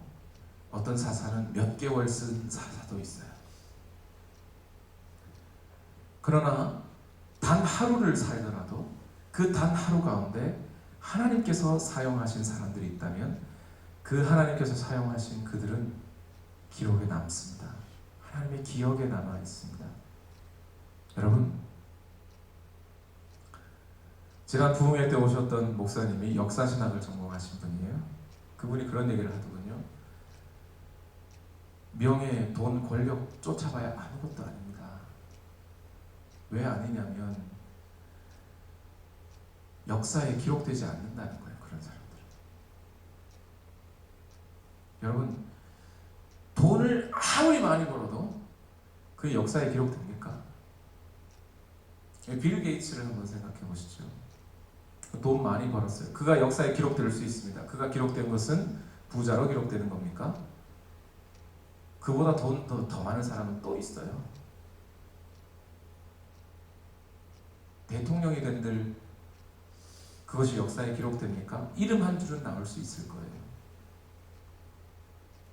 어떤 사사는 몇 개월 쓴 사사도 있어요. 그러나 단 하루를 살더라도 그 단 하루 가운데 하나님께서 사용하신 사람들이 있다면 그 하나님께서 사용하신 그들은 기록에 남습니다. 하나님의 기억에 남아 있습니다. 여러분, 지난 부흥회 때 오셨던 목사님이 역사신학을 전공하신 분이에요. 그분이 그런 얘기를 하더군요. 명예, 돈, 권력 쫓아봐야 아무것도 아닙니다. 왜 아니냐면 역사에 기록되지 않는다는 거예요. 그런 사람들은. 여러분, 돈을 아무리 많이 벌어도 그 역사에 기록됩니까? 빌 게이츠를 한번 생각해 보시죠. 돈 많이 벌었어요. 그가 역사에 기록될 수 있습니다. 그가 기록된 것은 부자로 기록되는 겁니까? 그보다 돈 더 많은 사람은 또 있어요. 대통령이 된들 그것이 역사에 기록됩니까? 이름 한 줄은 나올 수 있을 거예요.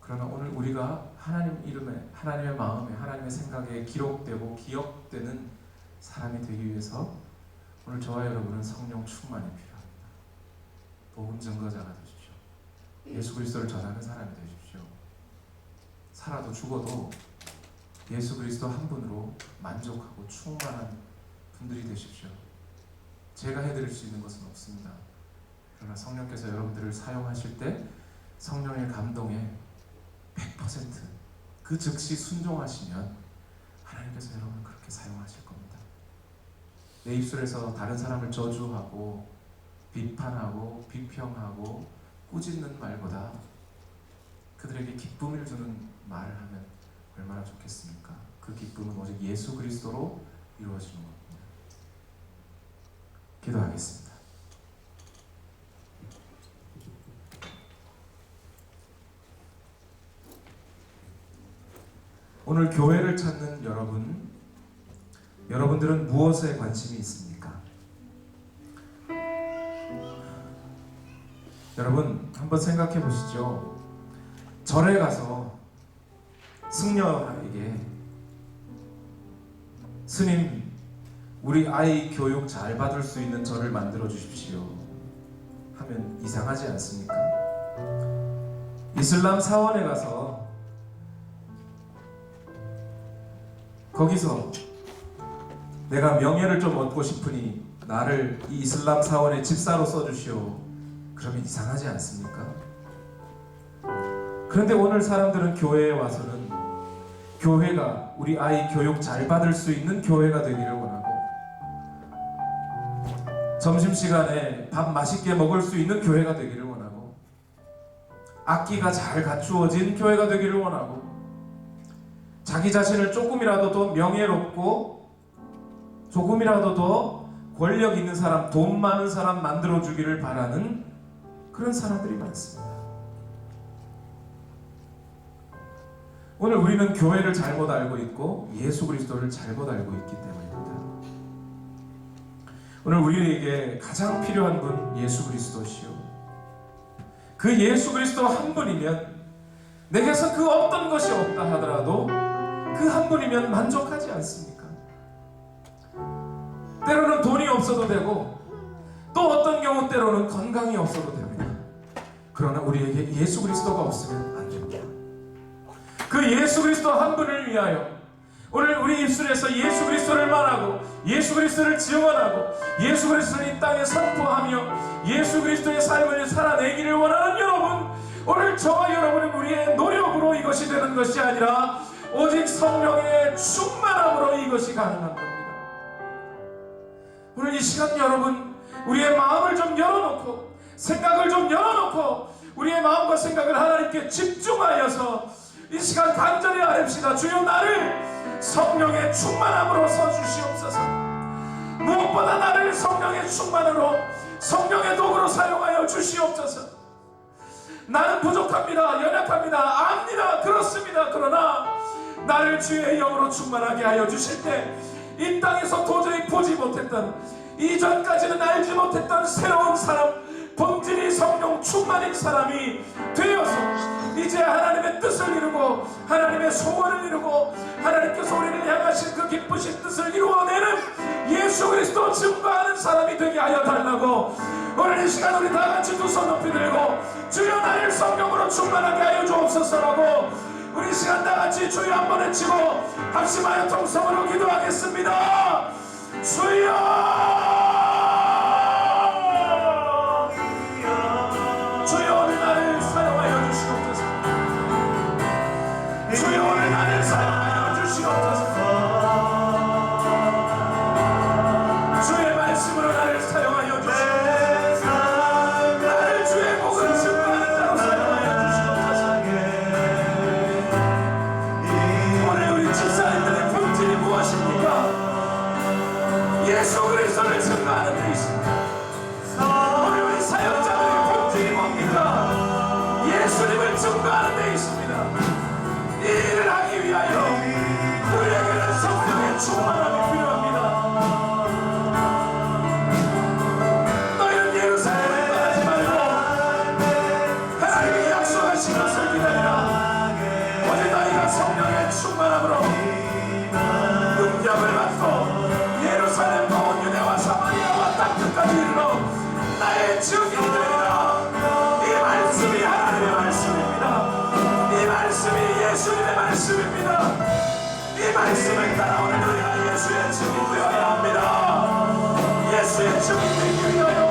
그러나 오늘 우리가 하나님 이름에, 하나님의 마음에, 하나님의 생각에 기록되고 기억되는 사람이 되기 위해서 오늘 저와 여러분은 성령 충만이 필요합니다. 복음 증거자가 되십시오. 예수 그리스도를 전하는 사람이 되십시오. 살아도 죽어도 예수 그리스도 한 분으로 만족하고 충만한 분들이 되십시오. 제가 해드릴 수 있는 것은 없습니다. 그러나 성령께서 여러분들을 사용하실 때 성령의 감동에 100% 즉시 순종하시면 하나님께서 여러분을 그렇게 사용하실 겁니다. 내 입술에서 다른 사람을 저주하고 비판하고 비평하고 꾸짖는 말보다 그들에게 기쁨을 주는 말을 하면 얼마나 좋겠습니까? 그 기쁨은 오직 예수 그리스도로 이루어지는 겁니다. 기도하겠습니다. 오늘 교회를 찾는 여러분, 여러분들은 무엇에 관심이 있습니까? 여러분 한번 생각해 보시죠. 절에 가서 승려에게 스님, 우리 아이 교육 잘 받을 수 있는 절을 만들어 주십시오 하면 이상하지 않습니까? 이슬람 사원에 가서 거기서 내가 명예를 좀 얻고 싶으니 나를 이 이슬람 사원의 집사로 써주시오 그러면 이상하지 않습니까? 그런데 오늘 사람들은 교회에 와서는 교회가 우리 아이 교육 잘 받을 수 있는 교회가 되기를 원하고, 점심시간에 밥 맛있게 먹을 수 있는 교회가 되기를 원하고, 악기가 잘 갖추어진 교회가 되기를 원하고, 자기 자신을 조금이라도 더 명예롭고 조금이라도 더 권력 있는 사람, 돈 많은 사람 만들어주기를 바라는 그런 사람들이 많습니다. 오늘 우리는 교회를 잘못 알고 있고 예수 그리스도를 잘못 알고 있기 때문입니다. 오늘 우리에게 가장 필요한 분 예수 그리스도시오. 그 예수 그리스도 한 분이면, 내게서 그 어떤 것이 없다 하더라도 그 한 분이면 만족하지 않습니까? 때로는 돈이 없어도 되고, 또 어떤 경우 때로는 건강이 없어도 됩니다. 그러나 우리에게 예수 그리스도가 없으면 안 됩니다. 그 예수 그리스도 한 분을 위하여 오늘 우리 입술에서 예수 그리스도를 말하고 예수 그리스도를 증언하고 예수 그리스도를 이 땅에 선포하며 예수 그리스도의 삶을 살아내기를 원하는 여러분, 오늘 저와 여러분은 우리의 노력으로 이것이 되는 것이 아니라 오직 성령의 충만함으로 이것이 가능한 겁니다. 오늘 이 시간 여러분, 우리의 마음을 좀 열어놓고 생각을 좀 열어놓고 우리의 마음과 생각을 하나님께 집중하여서 이 시간 간절히 아뢰시다. 주여, 나를 성령의 충만함으로 써주시옵소서. 무엇보다 나를 성령의 충만으로, 성령의 도구로 사용하여 주시옵소서. 나는 부족합니다. 연약합니다. 압니다. 그렇습니다. 그러나 나를 주의 영으로 충만하게 하여 주실 때 이 땅에서 도저히 보지 못했던, 이전까지는 알지 못했던 새로운 사람, 본질이 성령 충만인 사람이 되어서 이제 하나님의 뜻을 이루고 하나님의 소원을 이루고 하나님께서 우리를 향하신 그 기쁘신 뜻을 이루어내는 예수 그리스도 증거하는 사람이 되게 하여 달라고, 오늘 이 시간 우리 다같이 두 손 높이 들고 주여 나를 성령으로 충만하게 하여 주옵소서라고 우리 시간 다같이 주여 한번 외치고 합심하여 통성으로 기도하겠습니다. 주여, 주여 오늘 나를 사용하여 주시옵소서. 주여 오늘 나를 사용하여 주시옵소서. 주의 말씀으로 나를 사용하여 주시옵소서. 나를 주의 복을 증거하는 자로 사용하여 주시옵소서. 오늘 우리 집사님들의 본질이 무엇입니까? 예수 그리스도를 증거하는 데 있습니다. 오늘 우리 사역자들의 본질이 뭡니까? 예수님을 증거하는 데 있습니다. 이 일을 하기 위하여 우리에게는 성령의 충만함이 필요합니다. 너희는 예루살렘을 떠나지 말고 하나님이 약속하신 것을 기다리라. 오직 너희가 성령의 충만함으로 능력을 받고 예루살렘과 온 유대와 사마리아와 땅 끝까지 이르러 나의 증인이 되리라. 이 말씀이 하나님의 말씀입니다. 이 말씀이 예수님의 말씀입니다. 이 말씀을 따라 오늘 우리가 예수의 증인 되어야 합니다. 예수의 증인 되기 위하여